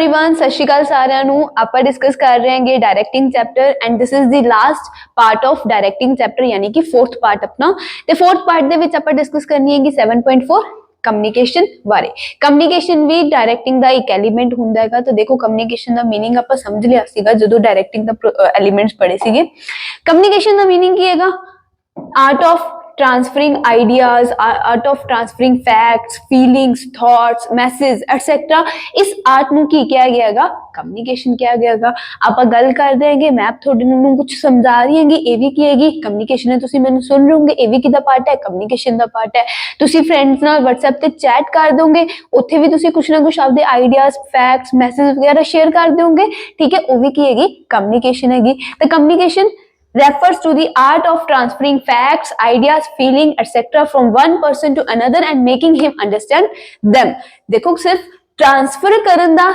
Everyone, सत श्री अकाल सारिਆਂ ਨੂੰ। ਆਪਾਂ डिस्कस कर रहे हैं directing chapter and this is the last part of directing chapter यानी कि फोर्थ पार्ट अपना। ते फोर्थ पार्ट ਦੇ ਵਿੱਚ ਆਪਾਂ डिस्कस करनी है 7.4 कम्युनिकेशन बारे। कम्युनिकेशन भी डायरेक्टिंग का एक एलीमेंट होंदा हैगा। तो देखो कम्युनिकेशन का मीनिंग ਆਪਾਂ समझ लिया ਸੀਗਾ ਜਦੋਂ डायरेक्टिंग ਦਾ एलीमेंट्स पढ़े ਸੀਗੇ। कम्युनिकेशन का मीनिंग की हैगा? Art of transferring ideas, art of transferring facts, feelings, thoughts, message etcetera. इस आर्ट ਨੂੰ ਕੀ ਕਿਹਾ ਗਿਆ ਹੈਗਾ? कम्युनिकेशन किया गया हैगा। ਆਪਾਂ ਗੱਲ ਕਰਦੇ ਹੈਗੇ, ਮੈਂ ਤੁਹਾਨੂੰ ਕੁਝ ਸਮਝਾ ਰਹੀ ਹੈਗੀ, ਇਹ ਵੀ ਕੀ ਹੈਗੀ? ਕਮਿਊਨੀਕੇਸ਼ਨ ਹੈ। ਤੁਸੀਂ ਮੈਨੂੰ ਸੁਣ ਰਹੇ ਹੋਗੇ, ਇਹ ਵੀ ਕਿਹਦਾ ਪਾਰਟ ਹੈ? ਕਮਿਊਨੀਕੇਸ਼ਨ ਦਾ ਪਾਰਟ ਹੈ। ਤੁਸੀਂ ਫਰੈਂਡਸ ਨਾਲ WhatsApp ਤੇ ਚੈਟ ਕਰ ਦੋਗੇ, ਉੱਥੇ ਵੀ ਤੁਸੀਂ ਕੁਝ ਨਾ ਕੁਝ ਆਪਦੇ ਆਈਡੀਆਜ਼, ਫੈਕਟਸ, ਮੈਸੇਜ ਵਗੈਰਾ ਸ਼ੇਅਰ ਕਰ ਦੋਗੇ, ਠੀਕ ਹੈ? ਉਹ ਵੀ ਕੀ ਹੈਗੀ? ਕਮਿਊਨੀਕੇਸ਼ਨ ਹੈਗੀ। ਤੇ communication refers to the art of transferring facts, ideas, feeling etc. from one person to another and making him understand them। देखो सिर्फ ट्रांसफर करन दा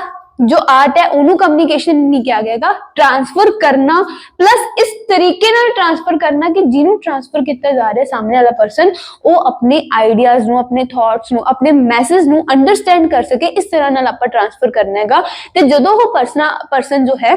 जो आर्ट है ਉਹਨੂੰ कम्युनिकेशन नहीं किया गया। ट्रांसफर करना प्लस इस तरीके नाल ट्रांसफर करना कि जिन्हों ट्रांसफर किया जा रहा है सामने वाला पर्सन वो अपने आइडियाज ਨੂੰ, अपने थॉट्स ਨੂੰ, अपने मैसेज ਨੂੰ अंडरस्टैंड कर सके। इस तरह नाल ਆਪਾਂ ट्रांसफर करना हैगा। ते जदों वो पर्सन जो है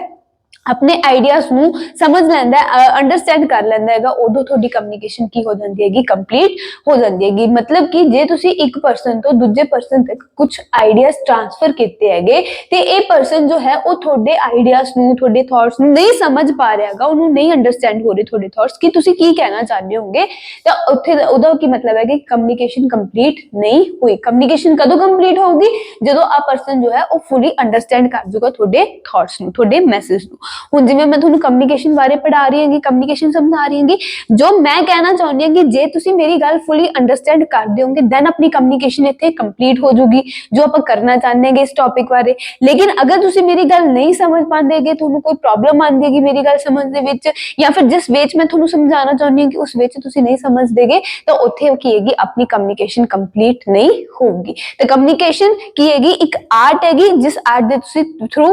अपने आइडियाज ਨੂੰ समझ ਲੈਂਦਾ, ਅੰਡਰਸਟੈਂਡ ਕਰ ਲੈਂਦਾ ਹੈਗਾ, ਉਦੋਂ ਤੁਹਾਡੀ ਕਮਿਊਨੀਕੇਸ਼ਨ ਕੀ ਹੋ ਜਾਂਦੀ ਹੈਗੀ? ਕੰਪਲੀਟ ਹੋ ਜਾਂਦੀ ਹੈਗੀ। ਮਤਲਬ ਕਿ ਜੇ ਤੁਸੀਂ ਇੱਕ ਪਰਸਨ ਤੋਂ ਦੂਜੇ ਪਰਸਨ ਤੱਕ ਕੁਝ ਆਈਡੀਆਜ਼ ਟ੍ਰਾਂਸਫਰ ਕੀਤੇ ਹੈਗੇ ਤੇ ਇਹ ਪਰਸਨ ਜੋ ਹੈ ਉਹ ਤੁਹਾਡੇ ਆਈਡੀਆਜ਼ ਨੂੰ, ਤੁਹਾਡੇ ਥਾਟਸ ਨੂੰ ਨਹੀਂ ਸਮਝ ਪਾ ਰਿਹਾ ਹੈਗਾ, ਉਹਨੂੰ ਨਹੀਂ ਅੰਡਰਸਟੈਂਡ ਹੋ ਰਹੇ ਤੁਹਾਡੇ ਥਾਟਸ ਕਿ ਤੁਸੀਂ ਕੀ ਕਹਿਣਾ ਚਾਹੁੰਦੇ ਹੋਗੇ, ਤਾਂ ਉੱਥੇ ਉਹਦਾ ਕੀ ਮਤਲਬ ਹੈ ਕਿ ਕਮਿਊਨੀਕੇਸ਼ਨ ਕੰਪਲੀਟ ਨਹੀਂ ਹੋਈ। ਕਮਿਊਨੀਕੇਸ਼ਨ ਕਦੋਂ ਕੰਪਲੀਟ ਹੋਊਗੀ? ਜਦੋਂ ਆ ਪਰਸਨ ਜੋ ਹੈ ਉਹ ਫੁੱਲੀ ਅੰਡਰਸਟੈਂਡ ਕਰ ਜੂਗਾ ਤੁਹਾਡੇ ਥਾਟਸ ਨੂੰ, ਤੁਹਾਡੇ ਮੈਸੇਜ ਨੂੰ। ਹੁਣ ਜਿਵੇਂ ਮੈਂ ਤੁਹਾਨੂੰ ਕਮਿਊਨੀਕੇਸ਼ਨ ਬਾਰੇ ਪੜ੍ਹਾ ਰਹੀ ਹਾਂਗੀ, ਕਮਿਊਨੀਕੇਸ਼ਨ ਸਮਝਾ ਰਹੀ ਹਾਂਗੀ, ਜੋ ਮੈਂ ਕਹਿਣਾ ਚਾਹੁੰਦੀ ਹਾਂ ਕਿ ਜੇ ਤੁਸੀਂ ਮੇਰੀ ਗੱਲ ਫੁੱਲੀ ਅੰਡਰਸਟੈਂਡ ਕਰਦੇ ਹੋਗੇ ਦੈਨ ਆਪਣੀ ਕਮਿਊਨੀਕੇਸ਼ਨ ਇੱਥੇ ਕੰਪਲੀਟ ਹੋ ਜੂਗੀ ਜੋ ਆਪਾਂ ਕਰਨਾ ਚਾਹੁੰਦੇ ਹੈਗੇ ਇਸ ਟੌਪਿਕ ਬਾਰੇ। ਲੇਕਿਨ ਅਗਰ ਤੁਸੀਂ ਮੇਰੀ ਗੱਲ ਨਹੀਂ ਸਮਝ ਪਾਉਂਦੇ ਹੈਗੇ, ਤੁਹਾਨੂੰ ਕੋਈ ਪ੍ਰੋਬਲਮ ਆਉਂਦੀ ਹੈਗੀ ਮੇਰੀ ਗੱਲ ਸਮਝ ਦੇ ਵਿੱਚ, ਜਾਂ ਫਿਰ ਜਿਸ ਵੇ 'ਚ ਮੈਂ ਤੁਹਾਨੂੰ ਸਮਝਾਉਣਾ ਚਾਹੁੰਦੀ ਹਾਂ ਕਿ ਉਸ ਵੇ 'ਚ ਤੁਸੀਂ ਨਹੀਂ ਸਮਝਦੇਗੇ, ਤਾਂ ਉੱਥੇ ਕੀ ਹੈਗੀ? ਆਪਣੀ ਕਮਿਊਨੀਕੇਸ਼ਨ ਕੰਪਲੀਟ ਨਹੀਂ ਹੋਊਗੀ। ਤੇ ਕਮਿਊਨੀਕੇਸ਼ਨ ਕੀ ਹੈਗੀ? ਇੱਕ ਆਰਟ ਹੈਗੀ ਜਿਸ ਆਰਟ ਦੇ ਤੁਸੀਂ ਥਰੂ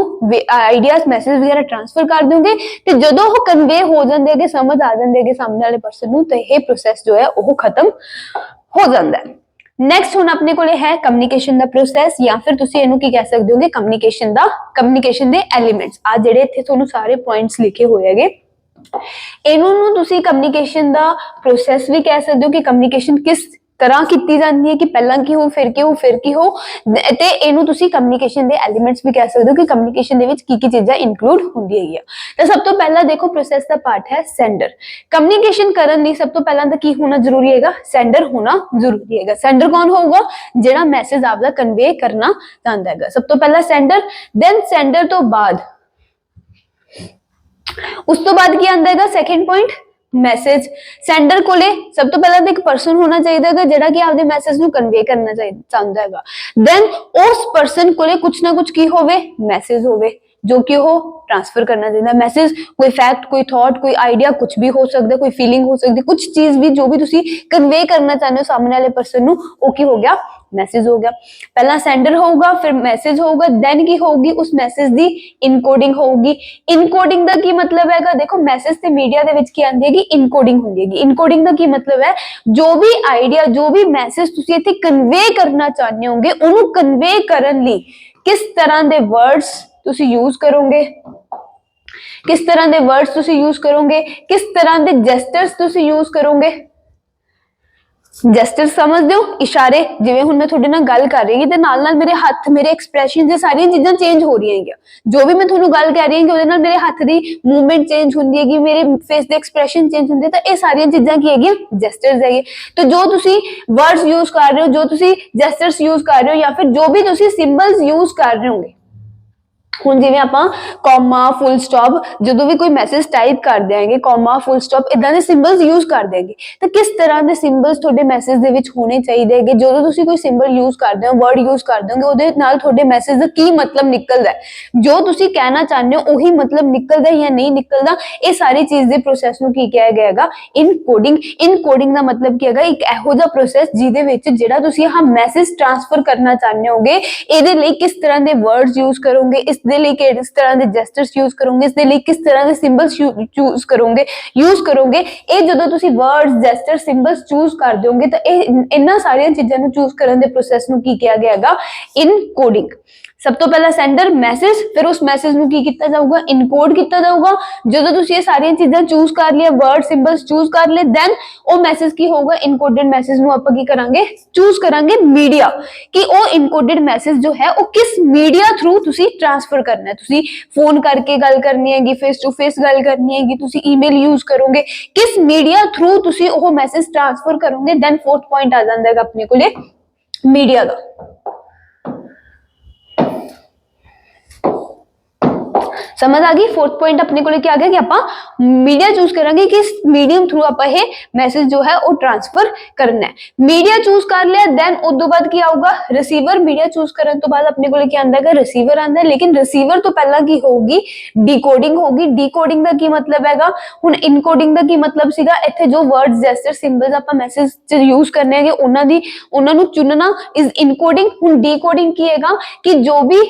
ਆਈਡੀਆਜ਼, ਮੈਸੇਜ ਵਗੈਰਾ ट्रांसफर कर दोगे ते जदों वो कन्वे हो जांदे हैगे, समझ आ जांदे हैगे सामने वाले पर्सन नूं, ते ये प्रोसेस जो है वो खत्म हो जांदा है। नैक्सट हुण अपने कोले है कम्युनिकेशन दा प्रोसेस, या फिर तुसीं इहनूं की कह सकदे होगे कम्युनिकेशन दे एलीमेंट्स। आ जिहड़े इत्थे तुहानूं सारे पॉइंट्स लिखे होए हैगे, इहनूं नूं तुसीं कम्युनिकेशन दा प्रोसेस भी कह सकदे हो कि कम्युनिकेशन किस तरह की जाती है कि पहला की हो, फिर की हो, फिर की हो। ते इहनूं तुसीं कम्युनिकेशन दे एलीमेंट्स भी कह सकदे हो कि कम्युनिकेशन दे विच की चीज़ां इंक्लूड होंदी है। तो सब तो पहला देखो प्रोसेस का पार्ट है सेंडर। कम्युनिकेशन करन लई सब तो पहला तो की होना जरूरी है? सेंडर होना जरूरी है। सेंडर कौन होगा? जिहड़ा मैसेज आपदा कन्वे करना चाहता है। सब तो पहला सेंडर, देन सेंडर तो बाद उस तो बाद की आंदा है? Second point message. सेंडर कोले सब तो पहला तो एक पर्सन होना चाहिए जिहड़ा कि आपदे मैसेज नूं कन्वे करना चाहता है। देन उस पर्सन कोले कुछ ना कुछ की होवे? मैसेज होवे जो कि वो ट्रांसफर करना चाहिए। मैसेज कोई फैक्ट, कोई थॉट, कोई आइडिया, कुछ भी हो सकता है, कोई फीलिंग हो सकती है, कुछ चीज भी जो भी तुसी कन्वे करना चाहते हो सामने वाले पर्सन नूं, वो की हो गया? मैसेज हो गया। पहला सेंडर होगा, फिर मैसेज होगा, देन की होगी? उस मैसेज दी इनकोडिंग होगी। इनकोडिंग दा की मतलब हैगा? देखो मैसेज ते मीडिया दे विच की आंदी हैगी? इनकोडिंग हुंदी हैगी। इनकोडिंग दा की मतलब है जो भी आइडिया, जो भी मैसेज तुसी इत्थे कन्वे करना चाहते होगे उहनूं कन्वे करन लई किस तरह दे वर्ड्स तुसी यूज करोगे, किस तरह दे वर्ड्स तुसी यूज करोगे, किस तरह दे जेस्टर्स तुसी यूज करोगे। जेस्टर समझदे हो? इशारे। जिवें हुण मैं तुहाडे नाल गल कर रही हां ते नाल नाल मेरे हत्थ, मेरे एक्सप्रैशन, ये सारी चीज़ां चेंज हो रही हैं। जो भी मैं तुहानूं गल कह रही हां कि उहदे नाल मेरे हत्थ दी मूवमेंट चेंज हुंदी हैगी, मेरे फेस दे एक्सप्रैशन चेंज हुंदे, तां ये सारी चीज़ां की हैगी? जेस्टर्स हैगे। तो जो तुसी वर्ड्स यूज कर रहे हो, जो तुसी जेस्टर्स यूज कर रहे हो, या फिर जो भी तुसी सिंबल्स यूज कर रहे होंगे, ਹੁਣ ਜਿਵੇਂ ਆਪਾਂ ਕੌਮਾ, ਫੁੱਲ ਸਟਾਪ, ਜਦੋਂ ਵੀ ਕੋਈ ਮੈਸੇਜ ਟਾਈਪ ਕਰਦੇ ਆਂਗੇ, ਕੌਮਾ, ਫੁੱਲ ਸਟਾਪ, ਇਦਾਂ ਦੇ ਸਿੰਬਲਸ ਯੂਜ਼ ਕਰਦੇ ਆਂਗੇ, ਤਾਂ ਕਿਸ ਤਰ੍ਹਾਂ ਦੇ ਸਿੰਬਲਸ ਤੁਹਾਡੇ ਮੈਸੇਜ ਦੇ ਵਿੱਚ ਹੋਣੇ ਚਾਹੀਦੇ ਹੈਗੇ। ਜਦੋਂ ਤੁਸੀਂ ਕੋਈ ਸਿੰਬਲ ਯੂਜ਼ ਕਰਦੇ ਹੋ, ਵਰਡ ਯੂਜ਼ ਕਰਦੇ ਹੋਗੇ, ਉਹਦੇ ਨਾਲ ਤੁਹਾਡੇ ਮੈਸੇਜ ਦਾ ਕੀ ਮਤਲਬ ਨਿਕਲਦਾ ਹੈ, ਜੋ ਤੁਸੀਂ ਕਹਿਣਾ ਚਾਹੁੰਦੇ ਹੋ ਉਹੀ ਮਤਲਬ ਨਿਕਲਦਾ ਜਾਂ ਨਹੀਂ ਨਿਕਲਦਾ, ਇਹ ਸਾਰੀ ਚੀਜ਼ ਦੇ ਪ੍ਰੋਸੈਸ ਨੂੰ ਕੀ ਕਿਹਾ ਗਿਆ ਹੈਗਾ? ਇਨਕੋਡਿੰਗ। ਇਨਕੋਡਿੰਗ ਦਾ ਮਤਲਬ ਕੀ ਹੈਗਾ? ਇੱਕ ਇਹੋ ਜਿਹਾ ਪ੍ਰੋਸੈਸ ਜਿਹਦੇ ਵਿੱਚ ਜਿਹੜਾ ਤੁਸੀਂ ਆਹ ਮੈਸੇਜ ਟ੍ਰਾਂਸਫਰ ਕਰਨਾ ਚਾਹੁੰਦੇ ਹੋਗੇ, ਇਹਦੇ ਲਈ ਕਿਸ ਤਰ੍ਹਾਂ ਦੇ ਵਰਡਸ ਯੂਜ਼ ਕਰੋਗੇ, ਇਸ ਦੇ ਲਈ किस तरह के जेस्टर्स यूज करोगे, इसके लिए किस तरह के सिंबल्स यूज करोगे। ये जदों तुसी वर्ड्स, जेस्टर्स, सिंबल्स चूज कर दोगे तो इन्हां सारियां चीज़ां नूं चूज करन दे प्रोसैस नूं की किया गया हैगा? इनकोडिंग। सब तो पहला सेंडर मैसेज, फिर उस मैसेज ਨੂੰ ਕੀ ਕੀਤਾ ਜਾਊਗਾ, ਇਨਕੋਡ ਕੀਤਾ ਜਾਊਗਾ। ਜਦੋਂ ਤੁਸੀਂ ਇਹ ਸਾਰੀਆਂ ਚੀਜ਼ਾਂ ਚੂਜ਼ ਕਰ ਲਿਆ, ਵਰਡ ਸਿੰਬਲਸ ਚੂਜ਼ ਕਰ ਲਏ, ਦੈਨ ਉਹ ਮੈਸੇਜ ਕੀ ਹੋਊਗਾ, ਇਨਕੋਡਡ ਮੈਸੇਜ ਨੂੰ ਆਪਾਂ ਕੀ ਕਰਾਂਗੇ, ਚੂਜ਼ ਕਰਾਂਗੇ ਮੀਡੀਆ, ਕਿ ਉਹ ਇਨਕੋਡਡ ਮੈਸੇਜ ਜੋ ਹੈ ਉਹ ਕਿਸ ਮੀਡੀਆ ਥਰੂ ਤੁਸੀਂ ਟ੍ਰਾਂਸਫਰ ਕਰਨਾ ਹੈ। ਤੁਸੀਂ ਫੋਨ ਕਰਕੇ ਗੱਲ ਕਰਨੀ ਹੈਗੀ, ਫੇਸ ਟੂ ਫੇਸ ਗੱਲ ਕਰਨੀ ਹੈਗੀ, ਤੁਸੀਂ ਈਮੇਲ ਯੂਜ਼ ਕਰੋਗੇ, ਕਿਸ ਮੀਡੀਆ ਥਰੂ ਤੁਸੀਂ ਉਹ ਮੈਸੇਜ ਟ੍ਰਾਂਸਫਰ ਕਰੋਗੇ। ਦੈਨ ਫੋਰਥ ਪੁਆਇੰਟ ਆ ਜਾਂਦਾ ਹੈਗਾ ਆਪਣੇ ਕੋਲੇ ਮੀਡੀਆ ਦਾ। समझ आ गई। फोर्थ पॉइंट अपने को क्या आ गया कि आप मीडिया चूज करेंगे कि इस मीडियम थ्रू आप ये मैसेज जो है वो ट्रांसफर करना है। मीडिया चूज कर लिया, देन उस बाद की आऊगा रिसीवर। मीडिया चूज करने तो बाद अपने को क्या आंदा है, रिसीवर आंदा है। लेकिन रिसीवर तो पहला की होगी डिकोडिंग होगी। डिकोडिंग का की मतलब हैगा, हुण इनकोडिंग का की मतलब सीगा, इत्थे जो वर्ड्स जेस्चर सिंबल्स आप मैसेज च यूज करने हैं उन्हां नूं चुनना इज इनकोडिंग। हुण डिकोडिंग की हैगा कि जो भी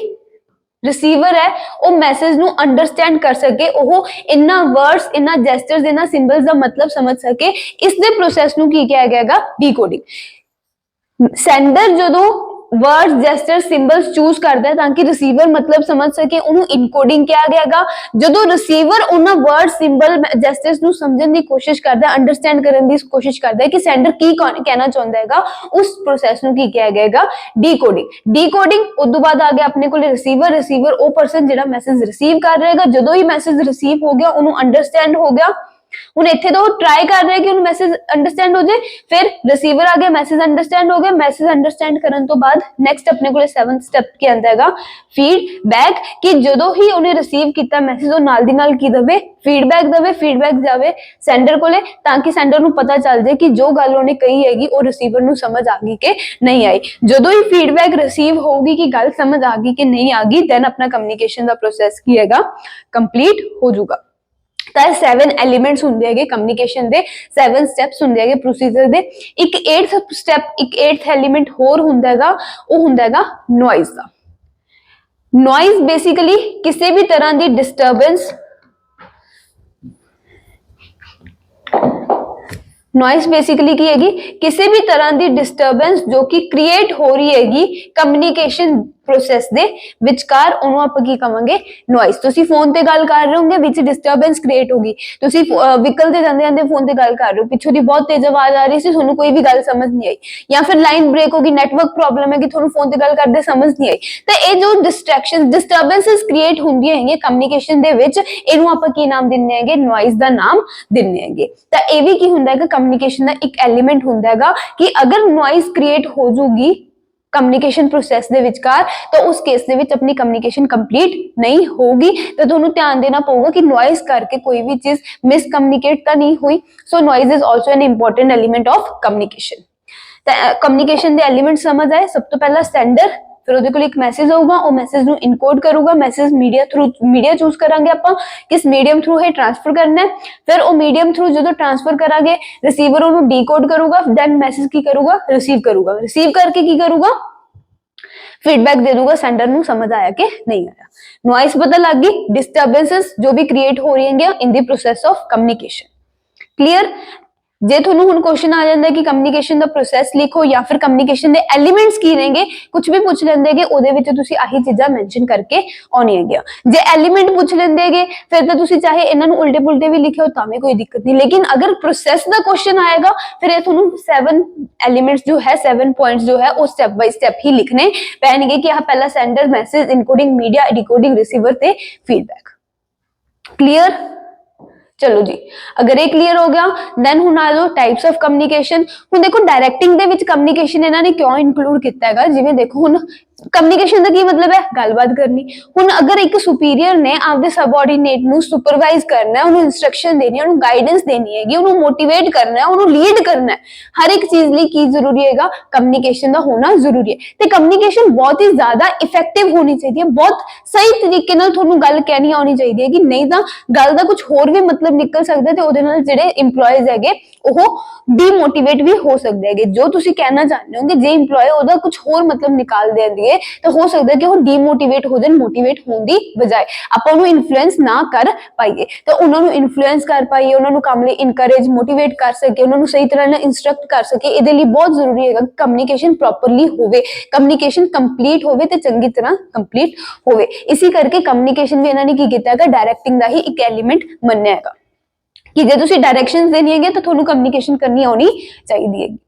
रिसीवर है वो मैसेज नू अंडरस्टैंड कर सके, वो इन्ना वर्ड्स इन्ना जेस्चर्स इन्ना सिंबल्स का मतलब समझ सके। इस दे प्रोसेस नू की क्या गया, डिकोडिंग। सेंडर जदों वर्ड्स जेस्चर सिंबल्स चूज करता है ताकि रिसीवर मतलब समझ सके, उन्होंने इनकोडिंग किया गया। जदों रिसीवर उन्हां वर्ड सिंबल जेस्चर्स नू समझण दी कोशिश करता है, अंडरस्टैंड करने की कोशिश करता है कि सेंडर की कहना चाहता है, उस प्रोसेस नू की किया गया, डिकोडिंग। डिकोडिंग उस बाद आ गया अपने को रिसीवर। रिसीवर वो पर्सन जिहड़ा मैसेज रिसीव कर रहेगा, जदों ही मैसेज रिसीव हो गया उन्होंने अंडरस्टैंड हो गया। हुण इत्थे तो ट्राई कर रहे हैं कि उन्हें मैसेज अंडरस्टैंड हो जाए, फिर रिसीवर आ गया, मैसेज अंडरस्टैंड हो गया। मैसेज अंडरस्टैंड करने तो बाद नेक्स्ट अपने को 7th स्टेप के अंदर है फीडबैक, कि जदों ही उन्हें रिसीव किया मैसेज वो नाल दी नाल की दवे, फीडबैक दवे। फीडबैक जावे सेंडर कोले ताकि सेंडर नू पता चल जाए कि जो गल उन्हें कही हैगी वो रिसीवर नू समझ आ गई कि नहीं आई। जदों ही फीडबैक रिसीव होगी कि गल समझ आ गई कि नहीं आ गई, देन अपना कम्युनिकेशन का प्रोसैस की हैगा कंप्लीट हो जाऊगा। 7 एलिमेंट्स होंगे है कम्युनिकेशन दे, 7 स्टेप्स होंगे है प्रोसीजर दे। एक 8th स्टेप, एक 8th एलिमेंट होर होंदा हैगा, वो होंदा हैगा नॉइज दा। नॉइज बेसिकली किसी भी तरह की डिस्टर्बेंस, नॉइज बेसिकली की हैगी किसी भी तरह की डिस्टर्बेंस जो कि क्रिएट हो रही हैगी कम्युनिकेशन प्रोसैस दे विचकार, उन्होंने आप की कहांगे नॉइज। तुसी फोन ते गल कर रहे होंगे, विच डिस्टर्बेंस क्रिएट होगी, तुसी व्हीकल ते जांदे जांदे फोन ते गल कर रहे हो, पिछों दी बहुत तेज आवाज आ रही सी, तुहानू कोई भी गल समझ नहीं आई, या फिर लाइन ब्रेक होगी, नेटवर्क प्रॉब्लम है कि तुहानू फोन ते गल करदे समझ नहीं आई। तो ये जो डिस्ट्रैक्शन डिस्टर्बेंसेस क्रिएट होंदियां हैगी कम्युनिकेशन दे विच, इहनू आपां की नाम दिन्ने हैगे, नॉइज दा नाम दिन्ने हैगे। तो ये भी की हुंदा हैगा कम्युनिकेशन दा एक एलिमेंट हुंदा हैगा कि अगर नॉइज क्रिएट हो जूगी कम्युनिकेशन प्रोसैस दे विचकार, तो उस केस दे विच अपनी कम्युनिकेशन कंप्लीट नहीं होगी। तो तुहानू ध्यान देना पऊगा कि नॉइज करके कोई भी चीज मिसकम्युनिकेट तो नहीं हुई। So noise is also an important element of communication. Communication दे एलिमेंट समझ आए। सब तो पहला सेंडर, फिर उहदे कोल एक मैसेज होगा, वो मैसेज नू इनकोड करूगा। Message media through, media choose करांगे आपां किस मीडियम थ्रू है ट्रांसफर करना है। फिर वो मीडियम थ्रू जो ट्रांसफर करांगे रिसीवर उन्होंने डिकोड करूगा, देन मैसेज की करूगा, रिसीव करूगा। रिसीव करके की करूगा, फीडबैक दे दूंगा सेंडर नू समझ आया कि नहीं आया। नॉइज पता लग गई, डिस्टर्बेंसेस जो भी क्रिएट हो रही है in the process of communication. Clear. जे थोनू हुण क्वेश्चन आ जाता है कि कम्युनिकेशन दा प्रोसैस लिखो या फिर कम्युनिकेशन दे एलिमेंट्स की रहेंगे, कुछ भी पूछ लेंदे कि ओदे विच तुसी आही चीज़ां मेंशन करके आउणी है। जे एलिमेंट पूछ लेंदे कि फिर तो तुसी चाहे इन्हां नू उल्टे पुल्टे भी लिखे हो तां भी कोई दिक्कत नहीं। लेकिन अगर प्रोसैस दा क्वेश्चन आएगा फिर ये थोनू 7 एलिमेंट्स जो है, 7 पॉइंट्स जो है वो स्टेप बाय स्टेप ही लिखने पैणगे कि पहला sender, message, encoding, media, decoding, receiver ते फीडबैक। क्लियर। चलो जी, अगर ये क्लियर हो गया देन हुण आ जाओ टाइप्स ऑफ कम्युनिकेशन। हुण देखो डायरेक्टिंग दे विच कम्युनिकेशन इन्हां ने क्यों इंक्लूड किया हैगा, जिवें देखो हुण कम्युनिकेशन का की मतलब है गलबात करनी। हुण अगर एक सुपीरियर ने आपदे सबऑर्डिनेट नू सुपरवाइज करना है, उन्हें इंस्ट्रक्शन देनी है, उन्हें गाइडेंस देनी है, उन्हें मोटिवेट करना है, उन्हें लीड करना है, हर एक चीज लिए की जरूरी है, कम्युनिकेशन का होना जरूरी है। तो कम्युनिकेशन बहुत ही ज्यादा इफेक्टिव होनी चाहिए, बहुत सही तरीके नाल तुहानू गल कहनी आनी चाहिए कि नहीं तो गल का कुछ होर भी मतलब निकल सकता है, तो उहदे नाल जिहड़े इंप्लॉयज हैगे ਉਹ ਡੀਮੋਟੀਵੇਟ ਵੀ ਹੋ ਸਕਦੇ ਹੈਗੇ। ਜੋ ਤੁਸੀਂ ਕਹਿਣਾ ਚਾਹੁੰਦੇ ਹੋਗੇ ਜੇ ਇੰਪਲੋਏ ਉਹਦਾ ਕੁਝ ਹੋਰ ਮਤਲਬ ਨਿਕਾਲ ਦੇਣਗੇ ਤਾਂ ਹੋ ਸਕਦਾ ਕਿ ਉਹ ਡੀਮੋਟੀਵੇਟ ਹੋ ਜਾਣ, ਮੋਟੀਵੇਟ ਹੋਣ ਦੀ ਬਜਾਏ ਆਪਾਂ ਉਹਨੂੰ ਇਨਫਲੂਐਂਸ ਨਾ ਕਰ ਪਾਈਏ। ਤਾਂ ਉਹਨਾਂ ਨੂੰ ਇਨਫਲੂਐਂਸ ਕਰ ਪਾਈਏ, ਉਹਨਾਂ ਨੂੰ ਕੰਮ ਲਈ ਇਨਕਰੇਜ, ਮੋਟੀਵੇਟ ਕਰ ਸਕੇ, ਉਹਨਾਂ ਨੂੰ ਸਹੀ ਤਰ੍ਹਾਂ ਨਾਲ ਇੰਸਟਰਕਟ ਕਰ ਸਕੇ। ਇਹਦੇ ਲਈ ਬਹੁਤ ਜ਼ਰੂਰੀ ਹੈਗਾ ਕਮਿਊਨੀਕੇਸ਼ਨ ਪ੍ਰੋਪਰਲੀ ਹੋਵੇ, ਕਮਿਊਨੀਕੇਸ਼ਨ ਕੰਪਲੀਟ ਹੋਵੇ ਤੇ ਚੰਗੀ ਤਰ੍ਹਾਂ ਕੰਪਲੀਟ ਹੋਵੇ। ਇਸੇ ਕਰਕੇ ਕਮਿਊਨੀਕੇਸ਼ਨ ਵੀ ਇਹਨਾਂ ਨੇ ਕੀ ਕੀਤਾ ਹੈਗਾ, ਡਾਇਰੈਕਟਿੰਗ ਦਾ ਹੀ ਇੱਕ ਐਲੀਮੈਂਟ ਮੰਨਿਆ ਹੈਗਾ ਕਿ ਜੇ ਤੁਸੀਂ ਡਾਇਰੈਕਸ਼ਨਸ ਦੇਣੀ ਹੈਗੇ ਤਾਂ ਤੁਹਾਨੂੰ ਕਮਿਊਨੀਕੇਸ਼ਨ ਕਰਨੀ ਆਉਣੀ ਚਾਹੀਦੀ ਹੈਗੀ।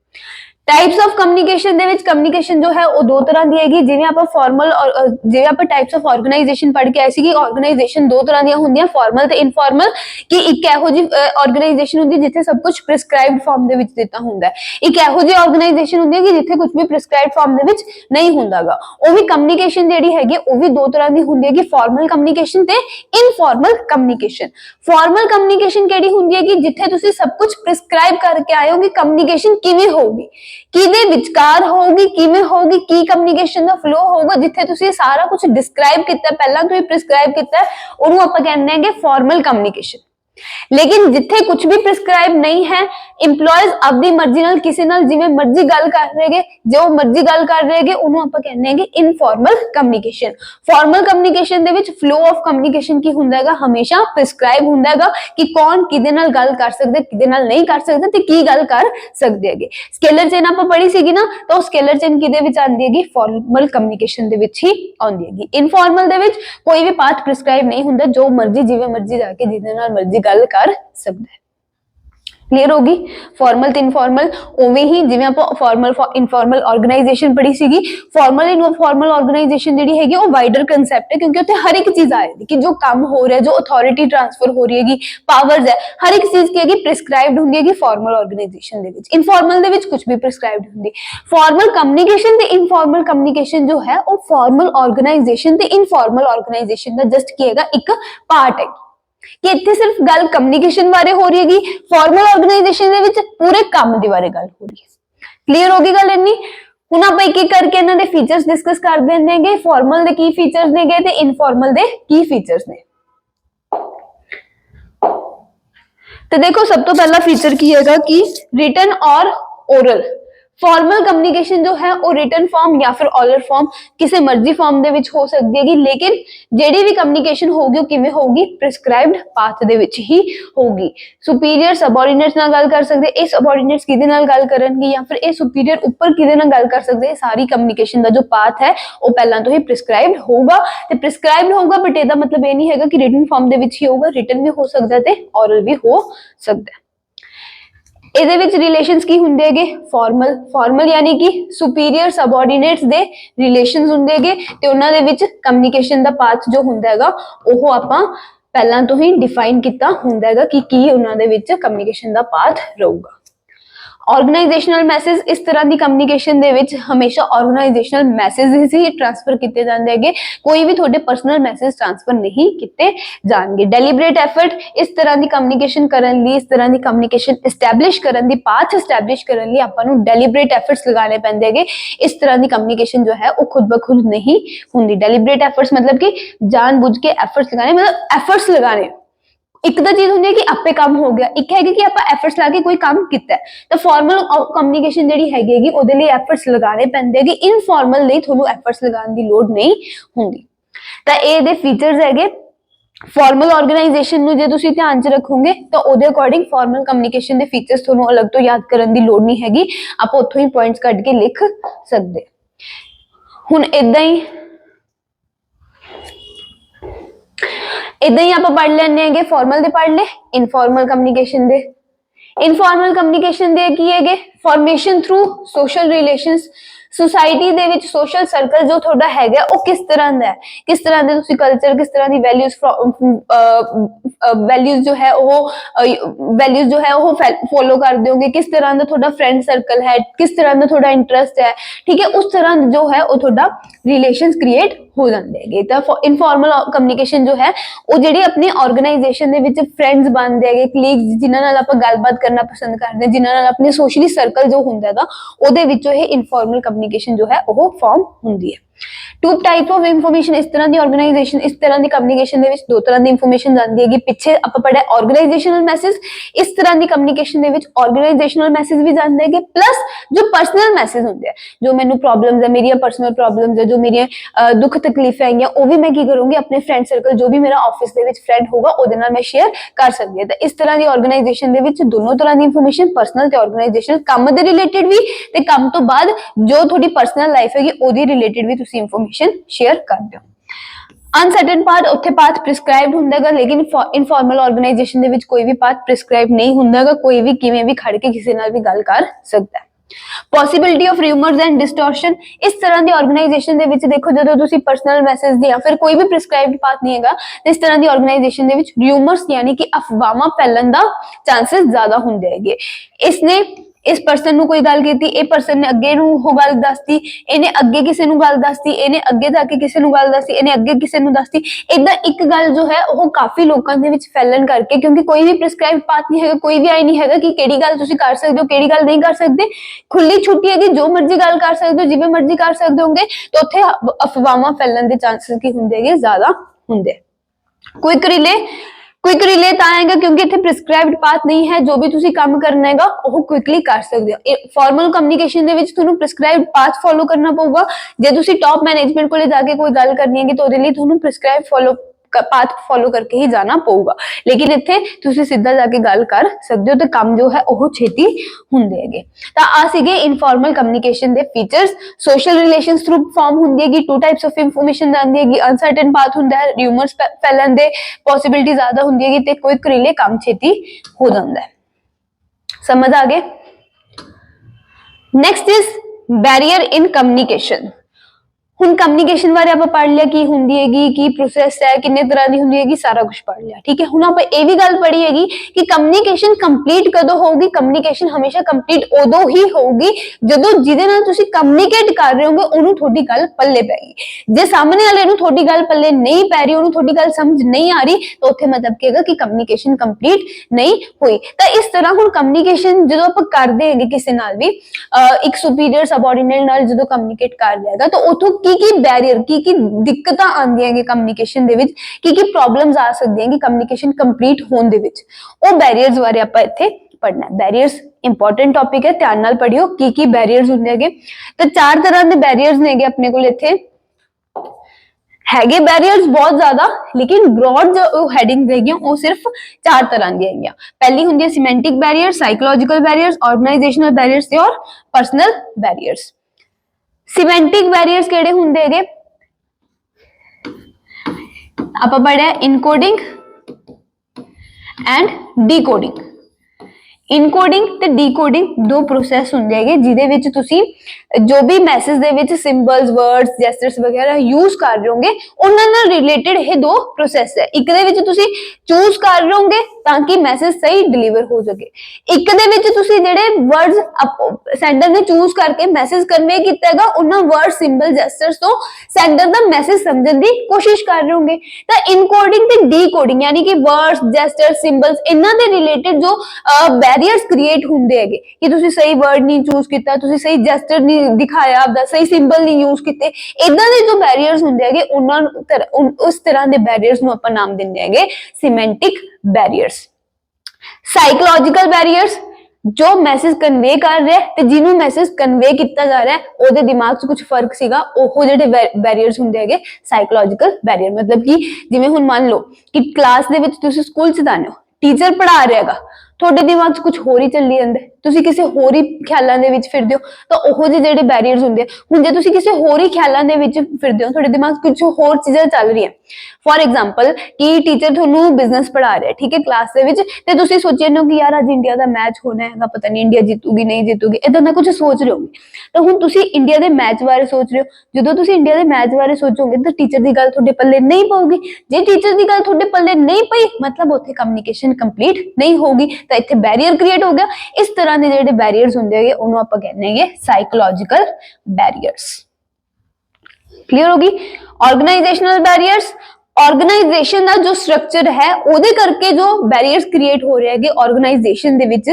टाइप्स ऑफ कम्युनिकेशन ਦੇ ਵਿੱਚ ਕਮਿਊਨੀਕੇਸ਼ਨ ਜੋ ਹੈ ਉਹ ਦੋ ਤਰ੍ਹਾਂ ਦੀ ਹੈਗੀ। ਜਿਵੇਂ ਆਪਾਂ ਫਾਰਮਲ ਔਰ ਜਿਵੇਂ ਆਪਾਂ ਟਾਈਪਸ ਆਫ ਆਰਗੇਨਾਈਜੇਸ਼ਨ ਪੜ੍ਹ ਕੇ ਆਏ ਸੀ ਕਿ ਆਰਗੇਨਾਈਜੇਸ਼ਨ ਦੋ ਤਰ੍ਹਾਂ ਦੀਆਂ ਹੁੰਦੀਆਂ, ਫਾਰਮਲ ਤੇ ਇਨਫਾਰਮਲ। ਕਿ ਇੱਕ ਇਹੋ ਜਿਹੀ ਆਰਗੇਨਾਈਜੇਸ਼ਨ ਹੁੰਦੀ ਜਿੱਥੇ ਸਭ ਕੁਝ ਪ੍ਰਿਸਕ੍ਰਾਈਬਡ ਫਾਰਮ ਦੇ ਵਿੱਚ ਦਿੱਤਾ ਹੁੰਦਾ ਹੈ, ਇੱਕ ਇਹੋ ਜਿਹੀ ਆਰਗੇਨਾਈਜੇਸ਼ਨ ਹੁੰਦੀ ਹੈ ਕਿ ਜਿੱਥੇ ਕੁਝ ਵੀ ਪ੍ਰਿਸਕ੍ਰਾਈਬਡ ਫਾਰਮ ਦੇ ਵਿੱਚ ਨਹੀਂ ਹੁੰਦਾਗਾ। ਉਹ ਵੀ ਕਮਿਊਨੀਕੇਸ਼ਨ ਜਿਹੜੀ ਹੈਗੀ ਉਹ ਵੀ ਦੋ ਤਰ੍ਹਾਂ ਦੀ ਹੁੰਦੀ ਹੈ ਕਿ ਫਾਰਮਲ ਕਮਿਊਨੀਕੇਸ਼ਨ ਤੇ ਇਨਫਾਰਮਲ ਕਮਿਊਨੀਕੇਸ਼ਨ। ਫਾਰਮਲ ਕਮਿਊਨੀਕੇਸ਼ਨ ਕਿਹੜੀ ਹੁੰਦੀ ਹੈ ਕਿ ਜਿੱਥੇ ਤੁਸੀਂ ਸਭ ਕੁਝ ਪ੍ਰਿਸਕ੍ਰਾਈਬ ਕਰਕੇ ਆਏ ਹੋ ਕਿ ਕਮਿਊਨੀਕੇਸ਼ਨ ਕਿਵੇਂ ਹੋਊਗੀ, ਕਿਹਦੇ ਵਿਚਕਾਰ ਹੋਊਗੀ, ਕਿਵੇਂ ਹੋਊਗੀ, ਕੀ ਕਮਿਊਨੀਕੇਸ਼ਨ ਦਾ ਫਲੋ ਹੋਊਗਾ, ਜਿੱਥੇ ਤੁਸੀਂ ਸਾਰਾ ਕੁਝ ਡਿਸਕ੍ਰਾਈਬ ਕੀਤਾ, ਪਹਿਲਾਂ ਤੋਂ ਹੀ ਪ੍ਰਿਸਕ੍ਰਾਈਬ ਕੀਤਾ, ਉਹਨੂੰ ਆਪਾਂ ਕਹਿੰਦੇ ਹੈਗੇ ਫਾਰਮਲ ਕਮਿਊਨੀਕੇਸ਼ਨ। लेकिन जिथे कुछ भी प्रिस्क्राइब नहीं है, इंप्लॉयज अपनी मर्जी नाल किसी नाल जिवें मर्जी गल कर रहे हैं, जो मर्जी गल कर रहे हैं, उन्होंने आपां कहने हैं informal communication. Formal communication they which flow of communication की हुंदा हैगा, हमेशा प्रिस्क्राइब हुंदा हैगा कि कौन किदे नाल गल कर सकदे, किदे नाल नहीं कर सकदे ते की गल कर सकदे हैगे। स्केलर चेन आपां पढ़ी सीगी ना, तो स्केलर चेन किदे विच आंदी हैगी, फॉर्मल कम्युनिकेशन दे विच ही आंदी हैगी। इनफॉर्मल दे विच कोई भी पाथ प्रिस्क्राइब नहीं हुंदा, जो मर्जी जिवें मर्जी जाके जिदे नाल मर्जी गल कर सकदा है। क्लियर होगी। फॉर्मल ते इनफॉर्मल उवें ही जिवें आपां फॉर्मल इनफॉर्मल ऑर्गेनाइजेशन पढ़ी सीगी। फॉर्मल इनफॉर्मल ऑर्गेनाइजेशन जिहड़ी हैगी वो वाइडर कंसेप्ट है, क्योंकि उत्थे हर एक चीज आ जाती कि जो काम हो रहा है, जो अथॉरिटी ट्रांसफर हो रही हैगी, पावर्स है, हर एक चीज की हैगी प्रिस्क्राइब्ड हुंदी हैगी फॉर्मल ऑर्गेनाइजेशन दे विच। इनफॉर्मल दे विच कुछ भी प्रिस्क्राइब्ड हुंदी। फॉर्मल कम्युनिकेशन ते इनफॉर्मल कम्युनिकेशन जो है वो फॉर्मल ऑर्गेनाइजेशन ते इनफॉर्मल ऑर्गेनाइजेशन दा जस्ट की हैगा एक पार्ट है कि इत्थे सिर्फ गल कम्युनिकेशन बारे हो रही हैगी, फॉर्मल ऑर्गेनाइजेशन दे विच पूरे काम दे बारे गल हो रही है। क्लियर होगी गल इन्नी। हुण आपां एक एक करके इन्हां दे फीचर्स डिस्कस कर देंगे, फॉर्मल दे की फीचर्स नेगे ते इनफॉर्मल दे की फीचर्स ने। तो देखो सब तो पहला फीचर की हैगा कि रिटन और ओरल। फॉर्मल कम्युनिकेशन जो है वो रिटन फॉर्म या फिर ऑरल फॉर्म किसी मर्जी फॉर्म दे विच हो सकती है, लेकिन जेडी भी कम्युनिकेशन होगी वो किवें होगी, प्रिस्क्राइब्ड पाथ दे विच ही होगी। सुपीरियर सबऑर्डिनेट्स नाल गल कर सकदे, ए सबऑर्डिनेट्स किदे नाल गल करनगे या फिर ए सुपीरियर ऊपर किदे नाल गल कर सकदे, सारी कम्युनिकेशन दा जो पाथ है वो पहलां तो ही प्रिस्क्राइब्ड होगा। ते प्रिस्क्राइब्ड होगा बट एदा मतलब ये नहीं हैगा कि रिटन फॉर्म दे विच ही होगा, रिटन भी हो सकदा है ते ऑरल भी हो सकदा है। ਇਹਦੇ ਵਿੱਚ ਰਿਲੇਸ਼ਨਸ ਕੀ ਹੁੰਦੇ ਹੈਗੇ, ਫਾਰਮਲ यानी कि सुपीरियर सबऑर्डिनेट्स ਦੇ ਰਿਲੇਸ਼ਨਸ ਹੁੰਦੇ ਹੈਗੇ ਤੇ ਉਹਨਾਂ ਦੇ ਵਿੱਚ ਕਮਿਊਨੀਕੇਸ਼ਨ ਦਾ ਪਾਥ ਜੋ ਹੁੰਦਾ ਹੈਗਾ ਉਹ ਆਪਾਂ ਪਹਿਲਾਂ ਤੋਂ ਹੀ ਡਿਫਾਈਨ ਕੀਤਾ ਹੁੰਦਾ ਹੈਗਾ ਕਿ ਕੀ ਉਹਨਾਂ ਦੇ ਵਿੱਚ ਕਮਿਊਨੀਕੇਸ਼ਨ ਦਾ ਪਾਥ ਰਹੂਗਾ। ऑर्गेनाइजेशनल मैसेज, इस तरह की कम्युनिकेशन दे विच हमेशा ऑर्गेनाइजेशनल मैसेज ही ट्रांसफर किए जाते हैं, कोई भी थोड़े पर्सनल मैसेज ट्रांसफर नहीं किए जाएंगे। डेलीबरेट एफर्ट, इस तरह की कम्युनिकेशन करने लिए, इस तरह की कम्युनिकेशन एस्टैबलिश करने दी, पाथ एस्टैबलिश करने लिए आपां नूं डेलीबरेट एफर्ट्स लगाने पैंदे हैगे। इस तरह की कम्युनिकेशन जो है वो खुद ब खुद नहीं हुंदी। डेलीबरेट एफर्ट्स मतलब कि जानबूझ के एफर्ट्स लगाने, मतलब एफर्ट्स लगाने। एक तो चीज होंदी है कि आपे काम हो गया, एक है कि आप एफर्ट्स ला के कोई काम किया है। तो फॉर्मल कम्युनिकेशन जिहड़ी हैगी ओहदे लई एफर्ट्स लगाने पैंदे हैगे, इनफॉर्मल लई तुहानूं एफर्ट्स लगाने की लोड़ नहीं हुंदी। तो इहदे फीचर्स हैगे। फॉर्मल ऑर्गेनाइजेशन नूं जे तुसीं ध्यान च रखोगे तो ओहदे अकॉर्डिंग फॉर्मल कम्युनिकेशन दे फीचर्स तुहानूं अलग तो याद करन दी लोड़ नहीं हैगी, आप उत्थों ही पॉइंट्स कढ के लिख सकदे। हुण इदां ही आप पढ़ लेने फॉर्मल दे पढ़ ले, इनफॉर्मल कम्युनिकेशन दे। इनफॉर्मल कम्युनिकेशन दे की है formation through social relations. Society दे विच सोशल सर्कल जो थोड़ा हैगा वो किस तरह दा है, किस तरह दे तुसी कल्चर, किस तरह दी वैल्यूज जो है वो फॉलो कर दोगे, किस तरह दा थोड़ा फ्रेंड सर्कल है, किस तरह दा थोड़ा इंटरेस्ट है, ठीक है, उस तरह जो है वो थोड़ा रिलेशंस क्रिएट हो जाते हैं। तो इनफॉर्मल कम्युनिकेशन जो है वो ਜਿਹੜੀ अपनी ऑर्गेनाइजेशन ਦੇ ਵਿੱਚ फ्रेंड्स ਬਣਦੇ ਹੈਗੇ, ਕਲੀਗਸ ਜਿਨ੍ਹਾਂ ਨਾਲ ਆਪਾਂ ਗੱਲਬਾਤ ਕਰਨਾ ਪਸੰਦ ਕਰਦੇ ਹਾਂ, ਜਿਨ੍ਹਾਂ ਨਾਲ ਆਪਣੇ ਸੋਸ਼ਲੀ ਸਰਕਲ ਜੋ ਹੁੰਦਾ ਹੈਗਾ ਉਹਦੇ ਵਿੱਚੋਂ ਇਹ ਇਨਫॉर्मल ਕਮਿਊਨੀਕੇਸ਼ਨ ਜੋ ਹੈ ਉਹ ਫਾਰਮ ਹੁੰਦੀ ਹੈ। टू टाइप ऑफ इंफॉर्मेशन, इस तरह की ऑर्गेनाइजेशन, इस तरह की कम्युनिकेशन दे विच दो तरह की इंफॉर्मेशन जाती है। पिछे आपां पढ़िया ऑर्गेनाइजेशनल मैसेज, इस तरह की कम्युनिकेशन दे विच ऑर्गेनाइजेशनल मैसेज भी जाते हैं, प्लस जो पर्सनल मैसेज होंगे हैं, जो मैनू प्रॉब्लम्स है, मेरी पर्सनल प्रॉब्लम्स है, जो मेरी दुख तकलीफ है, वो भी मैं की करूँगी अपने फ्रेंड सर्कल, जो भी मेरा ऑफिस दे विच फ्रेंड होगा उहदे नाल मैं शेयर कर सकती है। तो इस तरह की ऑर्गेनाइजेशन दे विच दोनों तरह की इंफॉर्मेशन, पर्सनल ते ऑर्गेनाइजेशनल, काम दे रिलेटेड भी ते काम तो बाद जो थोड़ी पर्सनल लाइफ हैगी ओहदी रिलेटेड भी तुसीं इंफॉर्मेशन शेयर करते हो। अनसर्टन पार्ट, उत्थे पाथ प्रिस्क्राइब्ड हुंदा है, लेकिन इनफॉर्मल ऑर्गेनाइजेशन दे विच कोई भी पाथ प्रिस्क्राइब नहीं हुंदा है, कोई भी किवें भी खड़ के किसी नाल भी गल कर सकता है। Possibility of rumours and distortion, इस तरह की ऑर्गेनाइजेशन दे विच देखो जो तुसी पर्सनल मैसेज या फिर कोई भी प्रिस्क्राइब्ड पाथ नहीं हैगा, इस तरह की ऑर्गेनाइजेशन दे विच र्यूमर्स यानी कि अफवाहां फैलन दा चांसेस ज्यादा हुंदे हैगे। इसने इस परसन नूं कोई गल कीती, ए परसन ने अगे नूं वो गल दसती, इहने अगे किसी नूं गल दसती, इहने अगे जाके किसी नूं गल दसती, इहने अगे किसी नूं दसती, इदां एक गल जो है वो काफी लोकां दे विच फैलन करके, क्योंकि कोई भी प्रिस्क्राइब पाथ नहीं है, कोई भी आई नहीं है कि केड़ी गल तुसीं कर सकदे हो, केड़ी गल नहीं कर सकदे, खुली छुट्टी है कि जो मर्जी गल कर सकदे हो, जिवें मर्जी कर सकदे होगे, तो उत्थे अफवाहां फैलन दे चांसेस की हुंदे हैगे ज्यादा हुंदे। क्विक रिले तां हैगा क्योंकि इत्थे प्रिस्क्राइब्ड पाथ नहीं है, जो भी तुसी काम करना हैगा वो क्विकली कर सकदे हो। फॉर्मल कम्युनिकेशन दे विच तुहानू प्रिस्क्राइब्ड पाथ फॉलो करना पऊगा। जे तुसी टॉप मैनेजमेंट कोले जाके कोई गल करनी है तो उहदे लई तुहानू प्रिस्क्राइब पाथ फॉलो करके ही जाना पऊगा, लेकिन इत्थे तुसी सीधा जाके गल कर सकदे हो ते काम जो है वो छेती हुंदे हैगे। तां आ सीगे इनफॉर्मल कम्युनिकेशन दे features. Social relations through form हुंदी हैगी, टू टाइप्स ऑफ इंफॉर्मेशन जांदी हैगी, अनसर्टन पाथ हुंदा है, र्यूमर्स फैलन दे पॉसिबिलिटी ज्यादा हुंदी हैगी ते क्विक रिले काम छेती हो जांदा है। समझ आ गए? Next is barrier in communication. हुण कम्युनिकेशन बारे आप पढ़ लिया की हुंदी हैगी, की प्रोसेस है, किन्ने तरह की हुंदी हैगी, सारा कुछ पढ़ लिया। ठीक है, हुण आप ये भी गल पढ़ी हैगी कि कम्युनिकेशन कंप्लीट कदों होगी। कम्युनिकेशन हमेशा कंप्लीट उदों ही होगी जदों जिहदे नाल तुसीं कम्युनिकेट कर रहे होगे उहनूं तुहाडी गल पल्ले पैगी। जे सामने वाले नूं तुहाडी गल पल्ले नहीं पै रही, उहनूं तुहाडी गल समझ नहीं आ रही, तो उत्थे मतलब की हैगा कि कम्युनिकेशन कंप्लीट नहीं हुई। तो इस तरह हुण कम्युनिकेशन जदों आप करदे हैगे किसी नाल भी, एक सुपीरियर सबऑर्डिनेट नाल जदों कम्युनिकेट कर रहा हैगा, तो उत्थों की बैरियर की दिक्कतां आंदियां हैं कम्युनिकेशन दे विच, की प्रॉब्लम्स आ सकदियां हैं कि कम्युनिकेशन कंप्लीट होने दे विच, वो बैरियर्स बारे आपां इत्थे पढ़ना है। बैरियर्स इंपॉर्टेंट टॉपिक है, ध्यान नाल पढ़ियो की बैरियर्स हुंदे हैगे। तो 4 तरह के बैरियर्स नेगे अपने कोल इत्थे हैगे। बैरियर्स बहुत ज्यादा, लेकिन ब्रॉड जो हेडिंग हैगी वो सिर्फ 4 तरह दी हैगी। पहली हुंदी है semantic barrier, psychological barriers, organizational barriers और पर्सनल बैरियर्स। सीमेंटिक बैरियर्स केड़े हुंदे हैगे? आपां पढ़िया इनकोडिंग एंड डीकोडिंग। इनकोडिंग ते डीकोडिंग दो प्रोसैस हुंदे हैगे जिहदे विच तुसीं जो भी मैसेज दे विच सिंबल्स, वर्ड्स, जेस्चर्स वगैरह यूज कर रहे होंगे उन्हां नाल रिलेटेड ये दो प्रोसैस है। एक दे विच तुसीं चूज कर रहे होंगे ताकि मैसेज सही डिलीवर हो सके, एक दे विच तुसीं जिहड़े वर्ड्स सेंडर ने चूज करके मैसेज कन्वे कीता हैगा उन्हां वर्ड, सिंबल, जेस्चर्स तो सेंडर दा मैसेज समझण दी कोशिश कर रहे होंगे। तां इनकोडिंग ते डीकोडिंग यानी कि वर्ड्स, जेस्चर्स, सिंबल्स इन्हां दे रिलेटेड जो बैरियर्स क्रिएट हुंदे हैगे कि तुसीं सही वर्ड नहीं चूज कीता, तुसीं सही जेस्चर नहीं दिखाया, आपदा सही सिंबल नहीं यूज कीते, इदां दे जो बैरियर्स हुंदे हैगे उन्हां उस तरह दे बैरियर्स नूं आपां नाम दिंदे हैगे सीमेंटिक बैरियर्स। साइकोलॉजिकल बैरियर्स जो मैसेज कन्वे कर रहा है ते जिन्हों मैसेज कन्वे किया जा रहा है ओहदे दिमाग च कुछ फर्क सीगा, ओह जिहड़े बैरियर्स हुंदे हैगे साइकोलॉजिकल बैरियर। मतलब कि जिवें हुण मान लो कि क्लास दे विच तुसीं स्कूल च जांदे हो, टीचर पढ़ा रहा हैगा, ਤੁਹਾਡੇ ਦਿਮਾਗ 'ਚ ਕੁਝ ਹੋਰ ਹੀ ਚੱਲੀ ਜਾਂਦਾ, ਤੁਸੀਂ ਕਿਸੇ ਹੋਰ ਹੀ ਖਿਆਲਾਂ ਦੇ ਵਿੱਚ ਫਿਰਦੇ ਹੋ, ਤਾਂ ਉਹੋ ਜਿਹੇ ਜਿਹੜੇ ਬੈਰੀਅਰਸ ਹੁੰਦੇ ਆ। ਹੁਣ ਜੇ ਤੁਸੀਂ ਕਿਸੇ ਹੋਰ ਹੀ ਖਿਆਲਾਂ ਦੇ ਵਿੱਚ ਫਿਰਦੇ ਹੋ, ਤੁਹਾਡੇ ਦਿਮਾਗ 'ਚ ਕੁਝ ਹੋਰ ਚੀਜ਼ਾਂ ਚੱਲ ਰਹੀਆਂ। ਫॉर एग्जांपल कि टीचर ਤੁਹਾਨੂੰ ਬਿਜ਼ਨਸ ਪੜ੍ਹਾ ਰਿਹਾ, ਠੀਕ ਹੈ, ਕਲਾਸ ਦੇ ਵਿੱਚ, ਤੇ ਤੁਸੀਂ ਸੋਚਿਆ ਹੋ ਕਿ ਯਾਰ ਅੱਜ ਇੰਡੀਆ ਦਾ ਮੈਚ ਹੋਣਾ ਹੈਗਾ, ਪਤਾ ਨਹੀਂ ਇੰਡੀਆ ਜਿੱਤੂਗੀ ਨਹੀਂ ਜਿੱਤੂਗੀ, ਇਦਾਂ ਦਾ ਕੁਝ ਸੋਚ ਰਹੇ ਹੋਗੇ। ਤਾਂ ਹੁਣ ਤੁਸੀਂ ਇੰਡੀਆ ਦੇ ਮੈਚ ਬਾਰੇ ਸੋਚ ਰਹੇ ਹੋ। ਜਦੋਂ ਤੁਸੀਂ ਇੰਡੀਆ ਦੇ ਮੈਚ ਬਾਰੇ ਸੋਚੋਗੇ ਤਾਂ ਟੀਚਰ ਦੀ ਗੱਲ ਤੁਹਾਡੇ ਪੱਲੇ ਨਹੀਂ ਪਊਗੀ। ਜੇ ਟੀਚਰ ਦੀ ਗੱਲ ਤੁਹਾਡੇ ਪੱਲੇ ਨਹੀਂ ਪਈ, ਮਤਲਬ ਉੱਥੇ ਕਮਿਊਨੀਕੇਸ਼ਨ ਕੰਪਲੀਟ ਨਹੀਂ ਹੋਊਗੀ। ਤਾਂ ਇੱਥੇ ਬੈਰੀਅਰ ਕ੍ਰੀਏਟ ਹੋ ਗਿਆ। ਇਸ ਤਰ੍ਹਾਂ ਦੇ ਜਿਹੜੇ ਬੈਰੀਅਰਸ ਹੁੰਦੇ ਹੈਗੇ ਉਹਨੂੰ ਆਪਾਂ ਕਹਿੰਦੇ ਹੈਗੇ ਸਾਈਕੋਲੋਜੀਕਲ ਬੈਰੀਅਰਸ। क्लियर होगी। ऑर्गेनाइजेशनल बैरियर्स, ऑर्गेनाइजेशन का जो स्ट्रक्चर है ਉਹਦੇ ਕਰਕੇ जो बैरियर्स क्रिएट हो रहे हैं ऑर्गेनाइजेशन ਦੇ ਵਿੱਚ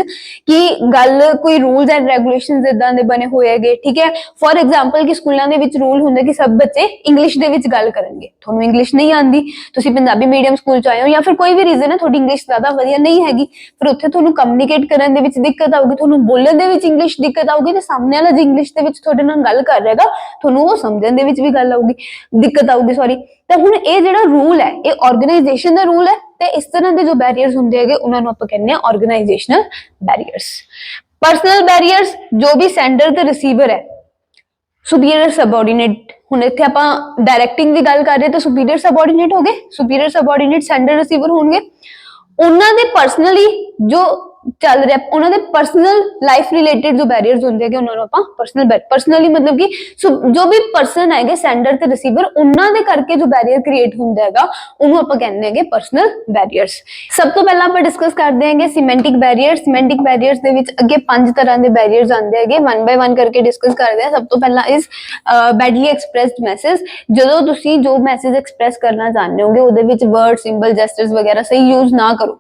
ਕਿ ਗੱਲ ਕੋਈ रूल्स एंड रेगुलेशंस ਇਦਾਂ ਦੇ ਬਣੇ ਹੋਏ ਹੈਗੇ। ਠੀਕ ਹੈ, ਫॉर एग्जांपल ਕਿ ਸਕੂਲਾਂ ਦੇ ਵਿੱਚ ਰੂਲ ਹੁੰਦੇ ਕਿ ਸਭ ਬੱਚੇ ਇੰਗਲਿਸ਼ ਦੇ ਵਿੱਚ ਗੱਲ ਕਰਨਗੇ। ਤੁਹਾਨੂੰ ਇੰਗਲਿਸ਼ ਨਹੀਂ ਆਂਦੀ, ਤੁਸੀਂ ਪੰਜਾਬੀ ਮੀਡੀਅਮ ਸਕੂਲ ਚ ਆਏ ਹੋ ਜਾਂ ਫਿਰ ਕੋਈ ਵੀ ਰੀਜ਼ਨ ਹੈ ਤੁਹਾਡੀ ਇੰਗਲਿਸ਼ ਜ਼ਿਆਦਾ ਵਧੀਆ ਨਹੀਂ ਹੈਗੀ, ਫਿਰ ਉੱਥੇ ਤੁਹਾਨੂੰ ਕਮਿਊਨੀਕੇਟ ਕਰਨ ਦੇ ਵਿੱਚ ਦਿੱਕਤ ਆਊਗੀ, ਤੁਹਾਨੂੰ ਬੋਲਣ ਦੇ ਵਿੱਚ ਇੰਗਲਿਸ਼ ਦਿੱਕਤ ਆਊਗੀ ਤੇ ਸਾਹਮਣੇ ਵਾਲਾ ਜੇ ਇੰਗਲਿਸ਼ ਦੇ ਵਿੱਚ ਤੁਹਾਡੇ ਨਾਲ ਗੱਲ ਕਰ ਰਿਹਾਗਾ ਤੁਹਾਨੂੰ ਉਹ ਸਮਝਣ ਦੇ ਵਿੱਚ ਵੀ ਗੱਲ ਆਊਗੀ, ਦਿੱਕਤ ਆਊਗੀ ਸੌਰੀ। ਤਾਂ ਹੁਣ ਇਹ ਜਿਹੜਾ ਰੂਲ ਹੈ ਇਹ ਆਰਗੇਨਾਈਜੇਸ਼ਨ ਦਾ ਰੂਲ ਹੈ ਤੇ ਇਸ ਤਰ੍ਹਾਂ ਦੇ ਜੋ ਬੈਰੀਅਰਸ ਹੁੰਦੇ ਹੈਗੇ ਉਹਨਾਂ ਨੂੰ ਆਪਾਂ ਕਹਿੰਦੇ ਆ ਆਰਗੇਨਾਈਜੇਸ਼ਨਲ ਬੈਰੀਅਰਸ। ਪਰਸਨਲ ਬੈਰੀਅਰਸ ਜੋ ਵੀ ਸੈਂਡਰ ਤੇ ਰਿਸੀਵਰ ਹੈ, ਸੁਪੀਰੀਅਰ सबऑर्डिनेट, ਹੁਣ ਇੱਥੇ ਆਪਾਂ ਡਾਇਰੈਕਟਿੰਗ ਦੀ ਗੱਲ ਕਰ ਰਹੇ ਤਾਂ ਸੁਪੀਰੀਅਰ सबऑर्डिनेट ਹੋ ਗਏ, ਸੁਪੀਰੀਅਰ सबऑर्डिनेट ਸੈਂਡਰ ਰਿਸੀਵਰ ਹੋਣਗੇ। ਉਹਨਾਂ ਦੇ ਪਰਸਨਲੀ ਜੋ ਚੱਲ ਰਿਹਾ ਉਹਨਾਂ ਦੇ ਪਰਸਨਲ ਲਾਈਫ ਰਿਲੇਟਡ ਜੋ ਬੈਰੀਅਰਸ ਹੁੰਦੇ ਹੈਗੇ ਉਹਨਾਂ ਨੂੰ ਆਪਾਂ ਪਰਸਨਲੀ ਮਤਲਬ ਕਿ ਜੋ ਵੀ ਪਰਸਨ ਹੈਗੇ ਸੈਂਡਰ ਤੇ ਰਿਸੀਵਰ ਉਹਨਾਂ ਦੇ ਕਰਕੇ ਜੋ ਬੈਰੀਅਰ ਕ੍ਰੀਏਟ ਹੁੰਦਾ ਹੈਗਾ ਉਹਨੂੰ ਆਪਾਂ ਕਹਿੰਦੇ ਹੈਗੇ ਪਰਸਨਲ ਬੈਰੀਅਰਸ। ਸਭ ਤੋਂ ਪਹਿਲਾਂ ਆਪਾਂ ਡਿਸਕਸ ਕਰਦੇ ਹੈਗੇ ਸਿਮੈਂਟਿਕ ਬੈਰੀਅਰਸ। ਸਿਮੈਂਟਿਕ ਬੈਰੀਅਰਸ ਦੇ ਵਿੱਚ ਅੱਗੇ 5 ਤਰ੍ਹਾਂ ਦੇ ਬੈਰੀਅਰਸ ਆਉਂਦੇ ਹੈਗੇ, 1 ਬਾਈ 1 ਕਰਕੇ ਡਿਸਕਸ ਕਰਦੇ ਹਾਂ। ਸਭ ਤੋਂ ਪਹਿਲਾਂ ਇਸ ਬੈਡਲੀ ਐਕਸਪ੍ਰੈਸਡ ਮੈਸੇਜ। ਜਦੋਂ ਤੁਸੀਂ ਜੋ ਮੈਸੇਜ ਐਕਸਪ੍ਰੈਸ ਕਰਨਾ ਚਾਹੁੰਦੇ ਹੋਗੇ ਉਹਦੇ ਵਿੱਚ ਵਰਡ, ਸਿੰਬਲ, ਜੈਸਚਰਸ ਵਗੈਰਾ ਸਹੀ ਯੂਜ਼ ਨਾ ਕਰੋ।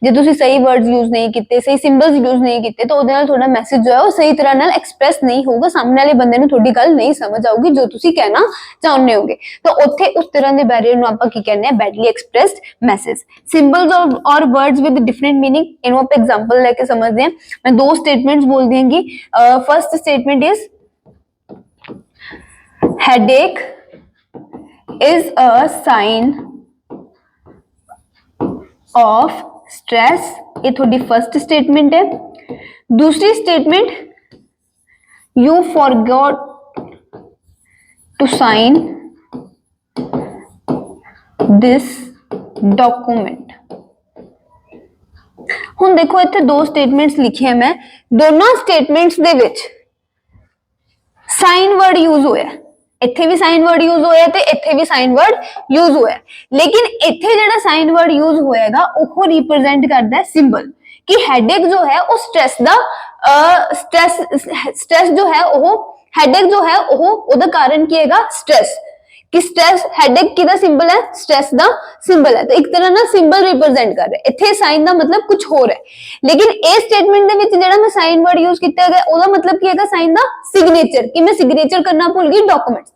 ਜੇ ਤੁਸੀਂ ਸਹੀ ਵਰਡਸ ਯੂਜ਼ ਨਹੀਂ ਕੀਤੇ, ਸਹੀ ਸਿੰਬਲਸ ਯੂਜ਼ ਨਹੀਂ ਕੀਤੇ ਤਾਂ ਉਹਦੇ ਨਾਲ ਤੁਹਾਡਾ ਮੈਸੇਜ ਜੋ ਹੈ ਉਹ ਸਹੀ ਤਰ੍ਹਾਂ ਨਾਲ ਐਕਸਪ੍ਰੈਸ ਨਹੀਂ ਹੋਊਗਾ, ਸਾਹਮਣੇ ਵਾਲੇ ਬੰਦੇ ਨੂੰ ਤੁਹਾਡੀ ਗੱਲ ਨਹੀਂ ਸਮਝ ਆਊਗੀ ਜੋ ਤੁਸੀਂ ਕਹਿਣਾ ਚਾਹੁੰਦੇ ਹੋਗੇ। ਤਾਂ ਉੱਥੇ ਉਸ ਤਰ੍ਹਾਂ ਦੇ ਬੈਰੀਅਰ ਨੂੰ ਆਪਾਂ ਕੀ ਕਹਿੰਦੇ ਆ, ਬੈਡਲੀ ਐਕਸਪ੍ਰੈਸਡ ਮੈਸੇਜ। ਸਿੰਬਲਸ ਔਰ ਵਰਡਸ ਵਿਦ ਡਿਫਰੈਂਟ मीनिंग, ਇਹਨੂੰ ਆਪਾਂ ਐਗਜ਼ਾਮਪਲ ਲੈ ਕੇ ਸਮਝਦੇ ਹਾਂ। ਮੈਂ 2 ਸਟੇਟਮੈਂਟਸ ਬੋਲ ਦਿਆਂਗੀ। First statement is headache is a sign of stress, ये थोड़ी फर्स्ट स्टेटमेंट है। दूसरी statement, you forgot to sign this document। ਹੁਣ देखो इत्थे 2 स्टेटमेंट्स लिखे हैं मैं, दोनों स्टेटमेंट्स दे विच साइन वर्ड यूज होया, ਇੱਥੇ ਵੀ ਸਾਈਨ ਵਰਡ ਯੂਜ਼ ਹੋਇਆ ਤੇ ਇੱਥੇ ਵੀ ਸਾਈਨ ਵਰਡ ਯੂਜ਼ ਹੋਇਆ। ਲੇਕਿਨ ਇੱਥੇ ਜਿਹੜਾ ਸਾਈਨ ਵਰਡ ਯੂਜ਼ ਹੋਏਗਾ ਉਹ ਰਿਪਰੈਜ਼ੈਂਟ ਕਰਦਾ ਹੈ ਸਿੰਬਲ ਕਿ ਹੈਡੇਕ ਜੋ ਹੈ ਉਹ ਸਟ੍ਰੈਸ ਦਾ ਸਟ੍ਰੈਸ ਜੋ ਹੈ ਉਹ ਹੈਡੇਕ ਜੋ ਹੈ ਉਹ ਉਹਦਾ ਕਾਰਨ ਕੀ ਹੈਗਾ, ਸਟ੍ਰੈਸ। कि स्ट्रेस हेडेक किदा सिंबल है, स्ट्रेस दा सिंबल है। तो एक तरह ना सिंबल रिप्रेजेंट कर रहे, इत्थे साइन दा मतलब कुछ होर है। लेकिन ए स्टेटमेंट दे विच जेड़ा मैं साइन वर्ड यूज किया गया ओदा मतलब की है साइन दा सिग्नेचर, कि मैं सिग्नेचर करना भूल गई डॉक्यूमेंट्स।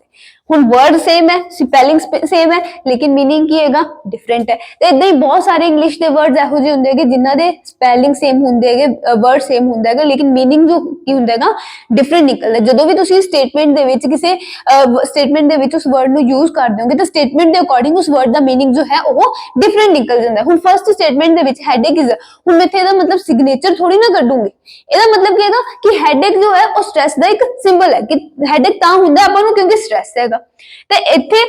हुण वर्ड सेम है, स्पेलिंग सेम है, लेकिन मीनिंग की हैगा डिफरेंट है। तो इदां ही बहुत सारे इंग्लिश दे वर्ड्स एहो ਜਿਹੇ ਹੁੰਦੇ ਹੈਗੇ ਜਿਨ੍ਹਾਂ ਦੇ स्पेलिंग सेम ਹੁੰਦੇ ਹੈਗੇ, वर्ड सेम ਹੁੰਦਾ ਹੈਗਾ, लेकिन मीनिंग जो ਕੀ ਹੁੰਦਾ ਹੈਗਾ डिफरेंट ਨਿਕਲਦਾ। ਜਦੋਂ ਵੀ ਤੁਸੀਂ ਸਟੇਟਮੈਂਟ ਦੇ ਵਿੱਚ ਕਿਸੇ ਸਟੇਟਮੈਂਟ ਦੇ ਵਿੱਚ ਉਸ ਵਰਡ ਨੂੰ ਯੂਜ਼ ਕਰਦੇ ਹੋਗੇ ਤਾਂ ਸਟੇਟਮੈਂਟ ਦੇ ਅਕੋਰਡਿੰਗ ਉਸ ਵਰਡ ਦਾ मीनिंग ਜੋ ਹੈ ਉਹ डिफरेंट ਨਿਕਲ ਜਾਂਦਾ। ਹੁਣ ਫਰਸਟ ਸਟੇਟਮੈਂਟ ਦੇ ਵਿੱਚ ਹੈਡੇਕ ਇਜ਼, ਹੁਣ ਮੈਂ ਇੱਥੇ ਇਹਦਾ ਮਤਲਬ ਸਿਗਨੇਚਰ ਥੋੜੀ ਨਾ ਕੱਢੂੰਗੀ, ਇਹਦਾ ਮਤਲਬ ਕੀ ਹੈਗਾ ਕਿ ਹੈਡੇਕ ਜੋ ਹੈ ਉਹ ਸਟ੍ਰੈਸ ਦਾ ਇੱਕ ਸਿੰਬਲ ਹੈ, ਕਿ ਹੈਡੇਕ ਤਾਂ ਹੁੰਦਾ ਆਪਾਂ ਨੂੰ ਕਿਉਂਕਿ ਸਟ੍ਰੈਸ ਹੈਗਾ। ਤੇ ਇੱਥੇ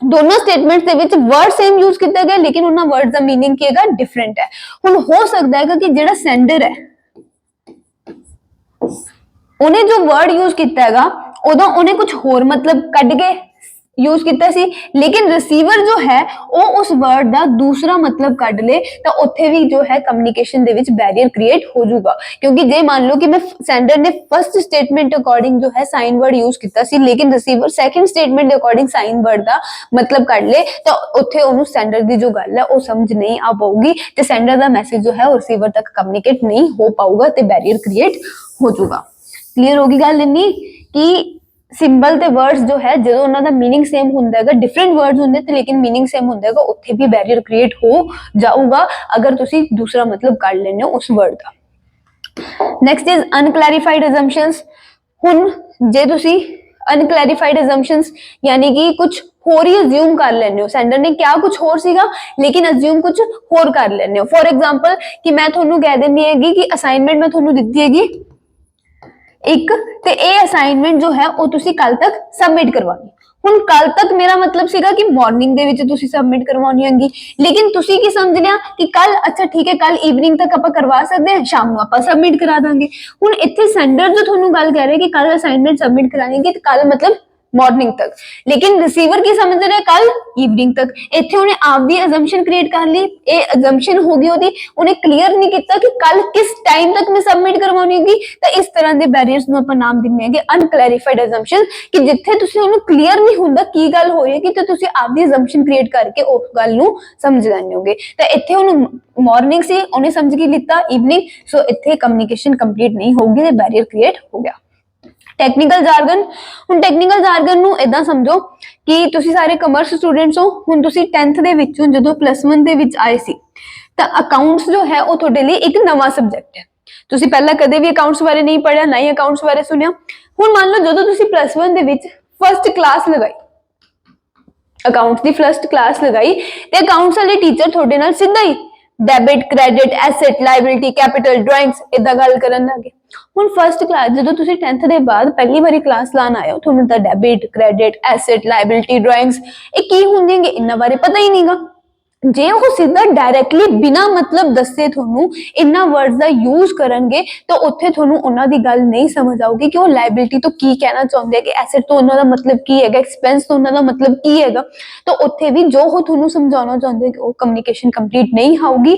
दोनों स्टेटमेंट्स ਦੇ ਵਿੱਚ वर्ड सेम यूज किया गया लेकिन उन्हां वर्ड्स ਦਾ मीनिंग ਕੀ ਹੈਗਾ डिफरेंट है। ਹੁਣ ਹੋ ਸਕਦਾ ਹੈ ਕਿ ਜਿਹੜਾ ਸੈਂਡਰ ਹੈ ਉਹਨੇ ਜੋ वर्ड यूज ਕੀਤਾ ਹੈਗਾ ਉਦੋਂ ਉਹਨੇ ਕੁਝ ਹੋਰ ਮਤਲਬ ਕੱਢ ਕੇ यूज किया सी, लेकिन रिसीवर जो है वो उस वर्ड का दूसरा मतलब कढ़ ले तो उत्थे भी जो है कम्युनिकेशन दे विच बैरियर क्रिएट हो जाऊगा। क्योंकि जे मान लो कि मैं सेंडर ने फर्स्ट स्टेटमेंट अकॉर्डिंग जो है साइन वर्ड यूज किया सी लेकिन receiver second statement according sign word का मतलब कढ़ ले तो उत्थे उन्होंने सेंडर की जो गल है वो समझ नहीं आ पाऊगी तो सेंडर का मैसेज जो है वो रिसीवर तक कम्युनिकेट नहीं हो पाऊगा तो बैरियर क्रिएट हो जाऊगा। क्लीयर होगी गल इन्नी कि सिंबल ते वर्ड्स जो है जो उन्हों का मीनिंग सेम होंगे, डिफरेंट वर्ड्स होंगे तो लेकिन मीनिंग सेम होंगे, उत्थे भी बैरियर क्रिएट हो जाऊगा अगर तुसी दूसरा मतलब कर लेने हो उस वर्ड का। Next is unclarified assumptions. हुण जे तुसी अनक्लैरिफाइड अजम्पशंस यानी कि कुछ होर ही अज्यूम कर लेने हो, सेंडर ने क्या कुछ होर सीगा लेकिन अज्यूम कुछ होर कर लेने हो। फॉर एग्जाम्पल कि मैं थोनू कह देनी हैगी कि असाइनमेंट मैं थोनू दित्ती हैगी एक ते ए असाइनमेंट जो है वो तुसी कल तक सबमिट करवानी। हुण कल तक मेरा मतलब सीगा कि मॉर्निंग दे विच तुसी सबमिट करवानी होगी, लेकिन तुसी की समझ लिया कि कल अच्छा ठीक है कल इवनिंग तक आपां करवा सकते हैं, शाम नूं आपां सबमिट करा दांगे। हुण इत्थे सेंडर जो तुहानूं गल कह रहे कि कल असाइनमेंट सबमिट कराएंगे तो कल मतलब मॉर्निंग तक, लेकिन रिसीवर की समझ रहा है कल इवनिंग तक। इत्थे उन्हें आप दी असम्पशन क्रिएट कर ली, ये असम्पशन होगी ओदी, उन्हें क्लियर नहीं किया कि कल किस टाइम तक मैं सबमिट करवानी होगी। तो इस तरह के बैरियर्स ਨੂੰ ਆਪਾਂ ਨਾਮ ਦਿੰਦੇ ਹੈਗੇ ਅਨਕਲੈਰੀਫਾਈਡ ਅਸੰਪਸ਼ਨ, ਕਿ ਜਿੱਥੇ ਤੁਸੀਂ ਉਹਨੂੰ ਕਲੀਅਰ ਨਹੀਂ ਹੁੰਦਾ ਕੀ ਗੱਲ ਹੋ ਰਹੀ ਹੈ, ਕਿ ਤੁਸੀਂ ਆਪਦੀ ਅਸੰਪਸ਼ਨ ਕ੍ਰੀਏਟ ਕਰਕੇ ਉਸ ਗੱਲ ਨੂੰ ਸਮਝ ਲੈਣੇ ਹੋਗੇ। ਤਾਂ ਇੱਥੇ ਉਹਨੂੰ ਮਾਰਨਿੰਗ ਸੀ, ਉਹਨੇ ਸਮਝ ਕੇ ਲਿੱਤਾ ਇਵਨਿੰਗ, ਸੋ ਇੱਥੇ ਕਮਿਊਨੀਕੇਸ਼ਨ ਕੰਪਲੀਟ ਨਹੀਂ ਹੋਊਗੀ ਤੇ ਬੈਰੀਅਰ ਕ੍ਰੀਏਟ ਹੋ ਗਿਆ। ਟੈਕਨੀਕਲ ਜਾਰਗਨ, ਹੁਣ ਟੈਕਨੀਕਲ ਜਾਰਗਨ ਨੂੰ ਇਦਾਂ ਸਮਝੋ ਕਿ ਤੁਸੀਂ ਸਾਰੇ ਕਮਰਸ ਸਟੂਡੈਂਟਸ ਹੋ, ਹੁਣ ਤੁਸੀਂ 10th ਦੇ ਵਿੱਚੋਂ ਜਦੋਂ +1 ਦੇ ਵਿੱਚ ਆਏ ਸੀ ਤਾਂ ਅਕਾਊਂਟਸ ਜੋ ਹੈ ਉਹ ਤੁਹਾਡੇ ਲਈ ਇੱਕ ਨਵਾਂ ਸਬਜੈਕਟ ਹੈ। ਤੁਸੀਂ ਪਹਿਲਾਂ ਕਦੇ ਵੀ ਅਕਾਊਂਟਸ ਬਾਰੇ ਨਹੀਂ ਪੜਿਆ, ਨਾ ਹੀ ਅਕਾਊਂਟਸ ਬਾਰੇ ਸੁਣਿਆ। ਹੁਣ ਮੰਨ ਲਓ ਜਦੋਂ ਤੁਸੀਂ +1 ਦੇ ਵਿੱਚ ਫਸਟ ਕਲਾਸ ਲਗਾਈ, ਅਕਾਊਂਟਸ ਦੀ ਫਸਟ ਕਲਾਸ ਲਗਾਈ, ਤੇ ਅਕਾਊਂਟਸ ਵਾਲੇ ਟੀਚਰ ਤੁਹਾਡੇ ਨਾਲ ਸਿੱਧਾ ਹੀ debit, credit, asset, liability, capital, drawings ਇਦਾਂ ਗੱਲ ਕਰਨ ਲੱਗੇ। ਹੁਣ ਫਸਟ ਕਲਾਸ ਜਦੋਂ ਤੁਸੀਂ 10th ਦੇ ਬਾਅਦ ਪਹਿਲੀ ਵਾਰੀ ਕਲਾਸ ਲਾਣ ਆਏ ਹੋ, ਤੁਹਾਨੂੰ ਤਾਂ debit, credit, asset, liability, drawings ਇਹ ਕੀ ਹੁੰਦੀਆਂ ਇਹਨਾਂ ਬਾਰੇ ਪਤਾ ਹੀ ਨਹੀਂਗਾ। ਜੇ ਉਹ ਸਿੱਧਾ ਡਾਇਰੈਕਟਲੀ ਬਿਨਾ ਮਤਲਬ ਦੱਸੇ ਤੁਹਾਨੂੰ ਇਹਨਾਂ ਵਰਡਸ ਦਾ ਯੂਜ਼ ਕਰਨਗੇ ਤਾਂ ਉੱਥੇ ਤੁਹਾਨੂੰ ਉਹਨਾਂ ਦੀ ਗੱਲ ਨਹੀਂ ਸਮਝ ਆਊਗੀ ਕਿ ਉਹ ਲਾਇਬਿਲਿਟੀ ਤੋਂ ਕੀ ਕਹਿਣਾ ਚਾਹੁੰਦੇ ਹੈ, ਕਿ ਐਸੈਟ ਤੋਂ ਉਹਨਾਂ ਦਾ ਮਤਲਬ ਕੀ ਹੈਗਾ, ਐਕਸਪੈਂਸ ਤੋਂ ਉਹਨਾਂ ਦਾ ਮਤਲਬ ਕੀ ਹੈਗਾ। ਤਾਂ ਉੱਥੇ ਵੀ ਜੋ ਉਹ ਤੁਹਾਨੂੰ ਸਮਝਾਉਣਾ ਚਾਹੁੰਦੇ ਕਿ ਉਹ ਕਮਿਊਨੀਕੇਸ਼ਨ ਕੰਪਲੀਟ ਨਹੀਂ ਹੋਊਗੀ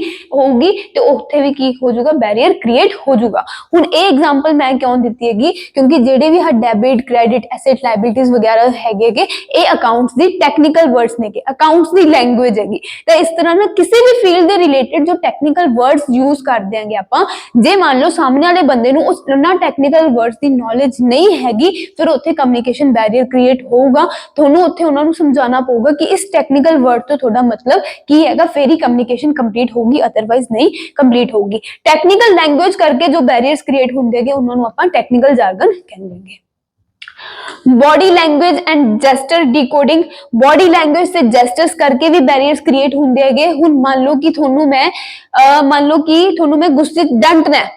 ਤੇ ਉੱਥੇ ਵੀ ਕੀ ਹੋ ਜਾਊਗਾ, ਬੈਰੀਅਰ ਕ੍ਰੀਏਟ ਹੋ ਜਾਊਗਾ। ਹੁਣ ਇਹ ਐਗਜ਼ਾਮਪਲ ਮੈਂ ਕਿਉਂ ਦਿੱਤੀ ਹੈਗੀ, ਕਿਉਂਕਿ ਜਿਹੜੇ ਵੀ ਡੈਬਿਟ, ਕ੍ਰੈਡਿਟ, ਐਸੈਟ, ਲਾਇਬਿਲਿਟੀਜ਼ ਵਗੈਰਾ ਹੈਗੇ ਕਿ ਇਹ ਅਕਾਊਂਟਸ ਦੀ ਟੈਕਨੀਕਲ ਵਰਡਸ ਨੇ, ਕਿ ਅਕਾਊਂਟਸ ਦੀ ਲੈਂਗੁਏਜ ਹੈਗੀ। ਤਾਂ ਇਸ ਤਰ੍ਹਾਂ ਨਾ ਕਿਸੇ ਵੀ ਫੀਲਡ ਦੇ ਰਿਲੇਟਡ ਜੋ ਟੈਕਨੀਕਲ ਵਰਡਸ ਯੂਜ਼ ਕਰਦੇ ਆਂਗੇ ਆਪਾਂ, ਜੇ ਮੰਨ ਲਓ ਸਾਹਮਣੇ ਵਾਲੇ ਬੰਦੇ ਨੂੰ ਉਸ ਉਹਨਾਂ ਟੈਕਨੀਕਲ ਵਰਡਸ ਦੀ ਨੌਲੇਜ ਨਹੀਂ ਹੈਗੀ, ਫਿਰ ਉੱਥੇ ਕਮਿਊਨੀਕੇਸ਼ਨ ਬੈਰੀਅਰ ਕ੍ਰੀਏਟ ਹੋਊਗਾ। ਤੁਹਾਨੂੰ ਉੱਥੇ ਉਹਨਾਂ ਨੂੰ ਸਮਝਾਉਣਾ ਪਊਗਾ ਕਿ ਇਸ ਟੈਕਨੀਕਲ ਵਰਡ ਤੋਂ ਤੁਹਾਡਾ ਮਤਲਬ ਕੀ ਹੈਗਾ, ਫਿਰ ਹੀ ਕਮਿਊਨੀਕੇਸ਼ਨ ਕੰਪਲੀਟ ਹੋਊਗੀ, ਅਦਰਵਾਈਜ਼ ਨਹੀਂ ਕੰਪਲੀਟ ਹੋਊਗੀ। ਟੈਕਨੀਕਲ ਲੈਂਗੁਏਜ ਕਰਕੇ ਜੋ ਬੈਰੀਅਰਸ ਕ੍ਰੀਏਟ ਹੁੰਦੇ ਹੈਗੇ ਉਹਨਾਂ ਨੂੰ ਆਪਾਂ ਟੈਕਨੀਕਲ ਜਾਰਗਨ ਕਹਿੰਦੇ ਹੈਗੇ। Body language and gesture decoding, body language से जेस्टर्स करके भी बैरियर्स क्रिएट होंदे हैगे। हुण मान लो कि थोनू मैं गुस्से डांटना है,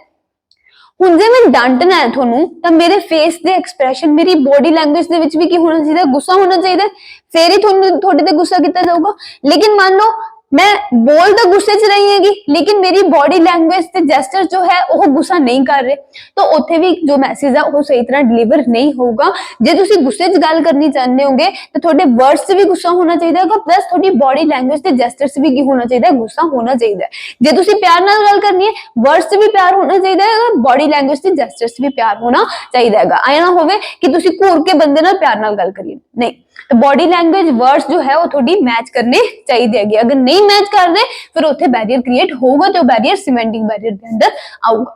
हुण जे मैं डांटना है थोनू तां मेरे फेस दे एक्सप्रैशन, मेरी बॉडी लैंग्वेज दे विच भी की होना चाहिए, गुस्सा होना चाहिए, फिर ही थोड़े ते गुस्सा किया जाऊगा। लेकिन मान लो मैं बोल तो गुस्से च रही हैगी, लेकिन मेरी बॉडी लैंग्वेज ते जेस्चर जो है वो गुस्सा नहीं कर रहे, तो उत्थे भी जो मैसेज है वो सही तरह डिलीवर नहीं होगा। जे तुसी गुस्से च गल करनी चाहते होगे तो थोड़े वर्ड्स से भी गुस्सा होना चाहिए, प्लस थोड़ी बॉडी लैंग्वेज ते जेस्चर से भी की होना चाहिए, गुस्सा होना चाहिए। जे तुसी प्यार नाल गल करनी है, वर्ड्स से भी प्यार होना चाहिए, बॉडी लैंग्वेज ते जेस्चर से भी प्यार होना चाहिए। आए ना होवे कि तुसी घूर के बंदे नाल प्यार नाल गल करिए, नहीं। तो बॉडी लैंग्वेज वर्ड्स जो है वो थोड़ी मैच करने चाहिए। अगर नहीं मैच कर रहे फिर उत्थे बैरियर क्रिएट होगा, तो बैरियर सीमेंटिंग बैरियर के अंदर आऊगा।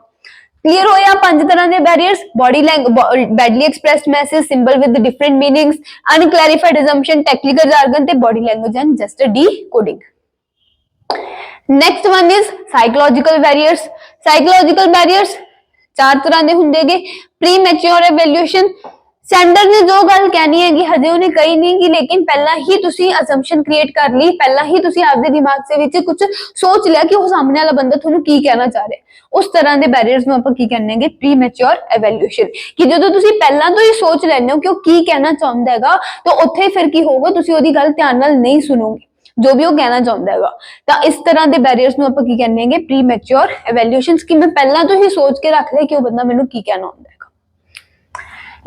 क्लियर होया 5 तरह के barriers, body language, badly expressed message, symbol with different meanings, unclarified assumption, technical jargon ते body language and gesture decoding. Next one is psychological barriers. Psychological barriers 4 तरह के होंगे। प्री मैच्योर एवैल्यूएशन, सेंडर ने जो गल कहनी है हजे उन्हें कही नहीं की, लेकिन पहला ही तुसी असम्पशन क्रिएट कर ली, पहला ही तुसी आपदे दिमाग से विच कुछ सोच लिया कि वो सामने वाला बंदा तुहानू की कहना चाह रहा है। उस तरह के बैरियर्स नूं आपां की कहने हैं, प्री मैच्योर एवैल्यूएशन, कि जदों तुसी पहला तो ही सोच लैंदे हो कि वो की कहना चाहुंदा हैगा, तो उत्थे फिर की होगा, तुसी ओहदी गल ध्यान नाल नहीं सुनोगे जो भी वो कहना चाहता है। तो इस तरह के बैरियर्स नूं आपां की कहने हैं, प्री मैच्योर एवैल्यूएशंस, कि मैं पहला तो ही सोच के रख लिया कि वो बंदा मैनू की कहना आउंदा है।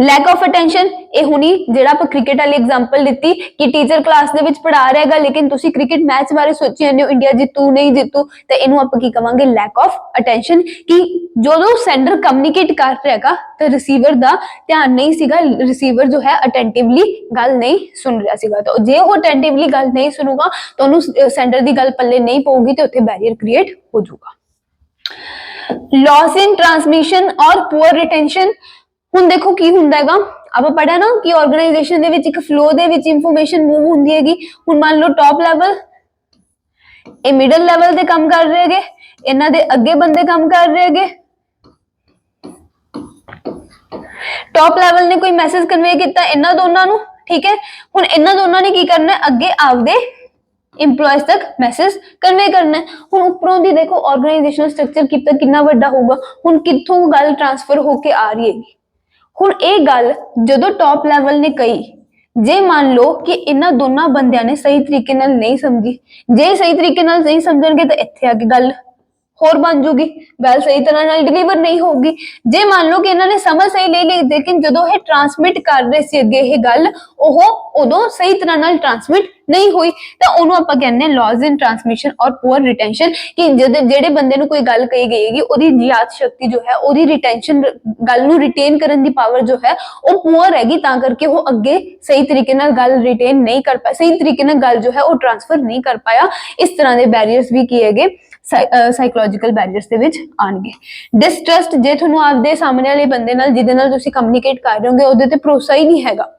लैक ऑफ अटेंशन, ये हुणी जिहड़ा आपां क्रिकेट वाली एग्जांपल दित्ती कि टीचर क्लास दे विच पढ़ा रहा है लेकिन तुसी क्रिकेट मैच बारे सोची जांदे हो, इंडिया जीतू नहीं जीतू, तो इहनूं आपां की कहांगे, लैक ऑफ अटेंशन, कि जदों सेंडर कम्युनिकेट कर रहा है तो रिसीवर दा ध्यान नहीं सीगा, रिसीवर जो है अटेंटिवली गल नहीं सुन रहा सीगा। तो जे वो अटेंटिवली गल नहीं सुनूगा तो उन्होंने सेंडर की गल पल्ले नहीं पऊगी, तो उत्थे बैरियर क्रिएट हो जाऊगा। लॉस इन ट्रांसमिशन और पुअर रिटेंशन, हुण देखो की हुंदा हैगा, आप पढ़ा ना कि ऑर्गेनाइजेशन दे विच एक फ्लो दे विच इंफॉर्मेशन मूव हुंदी हैगी। हुण मान लो टॉप लेवल ए मिडल लेवल ते काम कर रहे हैगे, इन्हां दे अगे बंदे काम कर रहे हैगे। टॉप लेवल ने कोई मैसेज कन्वे किया इन्हां दोनां नूं, ठीक है। हुण इन्हां दोनां ने की करना है, अगे आपदे इंप्लॉयज तक मैसेज कन्वे करना है। हुण उपरों दी देखो ऑर्गेनाइजेशनल स्ट्रक्चर कितना वड्डा होगा, हुण कित्थों गल ट्रांसफर होके आ रही है। हुण ये गल जदों टॉप लेवल ने कही, जे मान लो कि इन्हां दोनों बंदियां ने सही तरीके नाल नहीं समझी, जे सही तरीके नाल नहीं समझणगे तो इत्थे आके गल ਹੋਰ ਬਣ ਜੂਗੀ, ਗੱਲ ਸਹੀ ਤਰ੍ਹਾਂ ਨਾਲ ਡਿਲੀਵਰ ਨਹੀਂ ਹੋਊਗੀ। ਜੇ ਮੰਨ ਲਓ ਕਿ ਇਹਨਾਂ ਨੇ ਸਮਝ ਸਹੀ ਲੈ ਲਈ, ਲੇਕਿਨ ਜਦੋਂ ਇਹ ਟਰਾਂਸਮਿਟ ਕਰ ਰਹੇ ਸੀ ਅੱਗੇ ਇਹ ਗੱਲ, ਉਹ ਉਦੋਂ ਸਹੀ ਤਰ੍ਹਾਂ ਨਾਲ ਟਰਾਂਸਮਿਟ ਨਹੀਂ ਹੋਈ, ਤਾਂ ਉਹਨੂੰ ਆਪਾਂ ਕਹਿੰਦੇ ਹਾਂ ਲॉस ਇਨ ਟਰਾਂਸਮਿਸ਼ਨ ਔਰ ਪੂਅਰ ਰਿਟੈਂਸ਼ਨ। ਕਿ ਜਿਹੜੇ ਬੰਦੇ ਨੂੰ ਕੋਈ ਗੱਲ ਕਹੀ ਗਈ ਹੈਗੀ, ਉਹਦੀ ਯਾਦ ਸ਼ਕਤੀ ਜੋ ਹੈ, ਉਹਦੀ ਰਿਟੈਂਸ਼ਨ, ਗੱਲ ਨੂੰ ਰਿਟੇਨ ਕਰਨ ਦੀ ਪਾਵਰ ਜੋ ਹੈ ਉਹ ਪੂਅਰ ਹੈਗੀ, ਤਾਂ ਕਰਕੇ ਉਹ ਅੱਗੇ ਸਹੀ ਤਰੀਕੇ ਨਾਲ ਗੱਲ ਰਿਟੇਨ ਨਹੀਂ ਕਰ ਪਾਇਆ, ਸਹੀ ਤਰੀਕੇ ਨਾਲ ਗੱਲ ਜੋ ਹੈ ਉਹ ਟ੍ਰਾਂਸਫਰ ਨਹੀਂ ਕਰ ਪਾਇਆ। ਇਸ ਤਰ੍ਹਾਂ ਦੇ ਬੈਰੀਅਰਸ ਵੀ ਕੀ ਹੈਗੇ, ਸਾਈਕੋਲੋਜੀਕਲ ਬੈਰੀਅਰਸ ਦੇ ਵਿੱਚ ਆਣਗੇ। ਡਿਸਟਰਸਟ, ਜੇ ਤੁਹਾਨੂੰ ਆਪਦੇ ਸਾਹਮਣੇ ਵਾਲੇ ਬੰਦੇ ਨਾਲ, ਜਿਹਦੇ ਨਾਲ ਤੁਸੀਂ ਕਮਿਊਨੀਕੇਟ ਕਰ ਰਹੇ ਹੋਗੇ, ਉਹਦੇ ਤੇ ਭਰੋਸਾ ਹੀ ਨਹੀਂ ਹੈਗਾ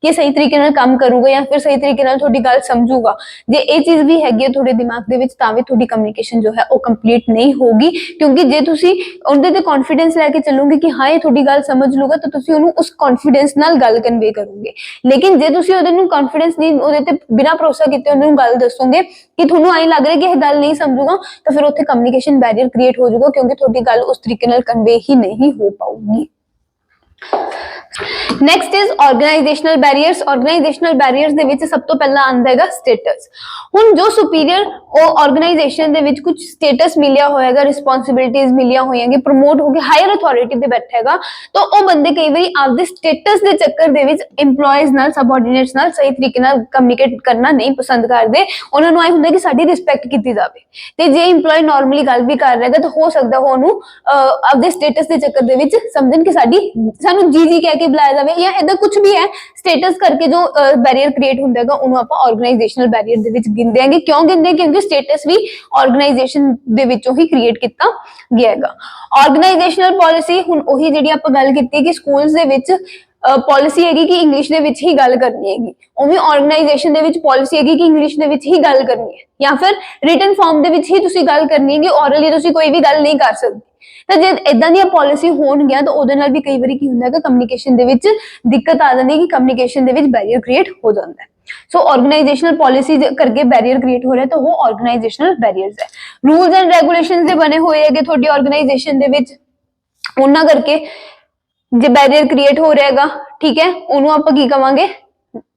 ਕਿ ਸਹੀ ਤਰੀਕੇ ਨਾਲ ਕੰਮ ਕਰੂਗਾ ਜਾਂ ਫਿਰ ਸਹੀ ਤਰੀਕੇ ਨਾਲ ਤੁਹਾਡੀ ਗੱਲ ਸਮਝੂਗਾ, ਜੇ ਇਹ ਚੀਜ਼ ਵੀ ਹੈਗੀ ਹੈ ਤੁਹਾਡੇ ਦਿਮਾਗ ਦੇ ਵਿੱਚ, ਤਾਂ ਵੀ ਤੁਹਾਡੀ ਕਮਿਊਨੀਕੇਸ਼ਨ ਜੋ ਹੈ ਉਹ ਕੰਪਲੀਟ ਨਹੀਂ ਹੋਗੀ। ਕਿਉਂਕਿ ਜੇ ਤੁਸੀਂ ਉਹਦੇ ਤੇ ਕੌਨਫੀਡੈਂਸ ਲੈ ਕੇ ਚੱਲੋਗੇ ਕਿ ਹਾਂ ਇਹ ਤੁਹਾਡੀ ਗੱਲ ਸਮਝ ਲੂਗਾ, ਤਾਂ ਤੁਸੀਂ ਉਹਨੂੰ ਉਸ ਕੌਨਫੀਡੈਂਸ ਨਾਲ ਗੱਲ ਕਨਵੇ ਕਰੋਗੇ। ਲੇਕਿਨ ਜੇ ਤੁਸੀਂ ਉਹਦੇ ਨੂੰ ਕੌਨਫੀਡੈਂਸ ਨਹੀਂ, ਉਹਦੇ ਤੇ ਬਿਨਾਂ ਭਰੋਸਾ ਕੀਤੇ ਉਹਨੂੰ ਗੱਲ ਦੱਸੋਗੇ ਕਿ ਤੁਹਾਨੂੰ ਐਂ ਲੱਗ ਰਿਹਾ ਕਿ ਇਹ ਗੱਲ ਨਹੀਂ ਸਮਝੂਗਾ, ਤਾਂ ਫਿਰ ਉੱਥੇ ਕਮਿਊਨੀਕੇਸ਼ਨ ਬੈਰੀਅਰ ਕ੍ਰੀਏਟ ਹੋ ਜਾਊਗਾ, ਕਿਉਂਕਿ ਤੁਹਾਡੀ ਗੱਲ ਉਸ ਤਰੀਕੇ ਨਾਲ ਕਨਵੇ ਹੀ ਨਹੀਂ ਹੋ ਪਾਊਗੀ। Next is organizational barriers. Organizational barriers ਦੇ ਵਿੱਚ ਸਭ ਤੋਂ ਪਹਿਲਾਂ ਆਂਦਾ ਹੈਗਾ ਸਟੇਟਸ। ਹੁਣ ਜੋ ਸੁਪੀਰੀਅਰ ਉਹ ਆਰਗੇਨਾਈਜੇਸ਼ਨ ਦੇ ਵਿੱਚ ਕੁਝ ਸਟੇਟਸ ਮਿਲਿਆ ਹੋਏਗਾ, ਰਿਸਪੌਂਸਿਬਿਲਿਟੀਜ਼ ਮਿਲੀਆਂ ਹੋਈਆਂ, ਪ੍ਰਮੋਟ ਹੋ ਕੇ ਹਾਇਰ ਅਥਾਰਟੀ ਤੇ ਬੈਠਾ ਹੈਗਾ, ਤਾਂ ਉਹ ਬੰਦੇ ਕਈ ਵਾਰੀ ਆਪਦੇ ਸਟੇਟਸ ਦੇ ਚੱਕਰ ਦੇ ਵਿੱਚ EMPLOYEES ਨਾਲ, ਸਬਆਰਡੀਨੇਟਸ ਨਾਲ ਸਹੀ ਤਰੀਕੇ ਨਾਲ ਕਮਿਊਨੀਕੇਟ ਕਰਨਾ ਨਹੀਂ ਪਸੰਦ ਕਰਦੇ। ਉਹਨਾਂ ਨੂੰ ਐ ਹੁੰਦਾ ਕਿ ਸਾਡੀ ਰਿਸਪੈਕਟ ਕੀਤੀ ਜਾਵੇ, ਤੇ ਜੇ EMPLOYE ਨਾਰਮਲੀ ਗੱਲ ਵੀ ਕਰ ਰਿਹਾ ਤਾਂ ਹੋ ਸਕਦਾ ਉਹਨੂੰ ਆਪਦੇ ਸਟੇਟਸ ਦੇ ਚੱਕਰ ਦੇ ਵਿੱਚ ਸਮਝਣ ਕਿ ਸਾਨੂੰ ਜੀ ਕਹਿ ਕੇ ਬੁਲਾਇਆ ਜਾਵੇ ਜਾਂ ਏਦਾਂ ਕੁਝ ਵੀ ਹੈ। ਸਟੇਟਸ ਕਰਕੇ ਜੋ ਬੈਰੀਅਰ ਕ੍ਰੀਏਟ ਹੁੰਦਾ ਹੈਗਾ, ਉਹਨੂੰ ਆਪਾਂ ਆਰਗੇਨਾਈਜੇਸ਼ਨਲ ਬੈਰੀਅਰ ਦੇ ਵਿੱਚ ਗਿਣਦੇ ਆਂਗੇ। ਕਿਉਂ ਗਿਣਦੇ? ਕਿਉਂਕਿ ਸਟੇਟਸ ਵੀ ਆਰਗੇਨਾਈਜੇਸ਼ਨ ਦੇ ਵਿੱਚੋਂ ਹੀ ਕ੍ਰੀਏਟ ਕੀਤਾ ਗਿਆ ਹੈਗਾ। ਆਰਗੇਨਾਈਜੇਸ਼ਨਲ ਪਾਲਿਸੀ, ਹੁਣ ਉਹੀ ਜਿਹੜੀ ਆਪਾਂ ਗੱਲ ਕੀਤੀ ਕਿ ਸਕੂਲਸ ਦੇ ਵਿੱਚ ਪਾਲਿਸੀ ਹੈਗੀ ਕਿ ਇੰਗਲਿਸ਼ ਦੇ ਵਿੱਚ ਹੀ ਗੱਲ ਕਰਨੀ ਹੈਗੀ, ਉਵੇਂ ਆਰਗੇਨਾਈਜੇਸ਼ਨ ਦੇ ਵਿੱਚ ਪਾਲਿਸੀ ਹੈਗੀ ਕਿ ਇੰਗਲਿਸ਼ ਦੇ ਵਿੱਚ ਹੀ ਗੱਲ ਕਰਨੀ ਹੈ, ਜਾਂ ਫਿਰ ਰਿਟਨ ਫਾਰਮ ਦੇ ਵਿੱਚ ਹੀ ਤੁਸੀਂ ਗੱਲ ਕਰਨੀ ਹੈਗੀ, ਔਰਲੀ ਤੁਸੀਂ ਕੋਈ ਵੀ ਗੱਲ ਨਹੀਂ ਕਰ ਸਕਦੇ। ਤਾਂ ਜੇ ਇਦਾਂ ਦੀਆਂ ਪਾਲਿਸੀ ਹੋਣਗੀਆਂ ਤਾਂ ਉਹਦੇ ਨਾਲ ਵੀ ਕਈ ਵਾਰੀ ਕੀ ਹੁੰਦਾ ਹੈਗਾ, ਕਮਿਊਨੀਕੇਸ਼ਨ ਦੇ ਵਿੱਚ ਦਿੱਕਤ ਆ ਜਾਂਦੀ ਹੈ, ਕਿ ਕਮਿਊਨੀਕੇਸ਼ਨ ਦੇ ਵਿੱਚ ਬੈਰੀਅਰ ਕ੍ਰੀਏਟ ਹੋ ਜਾਂਦਾ ਹੈ। ਸੋ ਆਰਗੇਨਾਈਜੇਸ਼ਨਲ ਪਾਲਿਸੀ ਕਰਕੇ ਬੈਰੀਅਰ ਕ੍ਰੀਏਟ ਹੋ ਰਿਹਾ, ਤਾਂ ਉਹ ਆਰਗੇਨਾਈਜੇਸ਼ਨਲ ਬੈਰੀਅਰਸ ਹੈ। ਰੂਲਸ ਐਂਡ ਰੈਗੂਲੇਸ਼ਨਸ ਦੇ ਬਣੇ ਹੋਏ ਹੈਗੇ ਤੁਹਾਡੀ ਆਰਗੇਨਾਈਜੇਸ਼ਨ ਦੇ ਵਿੱਚ, ਉਹਨਾਂ ਕਰਕੇ ਜੇ ਬੈਰੀਅਰ ਕ੍ਰੀਏਟ ਹੋ ਰਿਹਾ ਹੈਗਾ, ਠੀਕ ਹੈ, ਉਹਨੂੰ ਆਪਾਂ ਕੀ ਕਵਾਂਗੇ,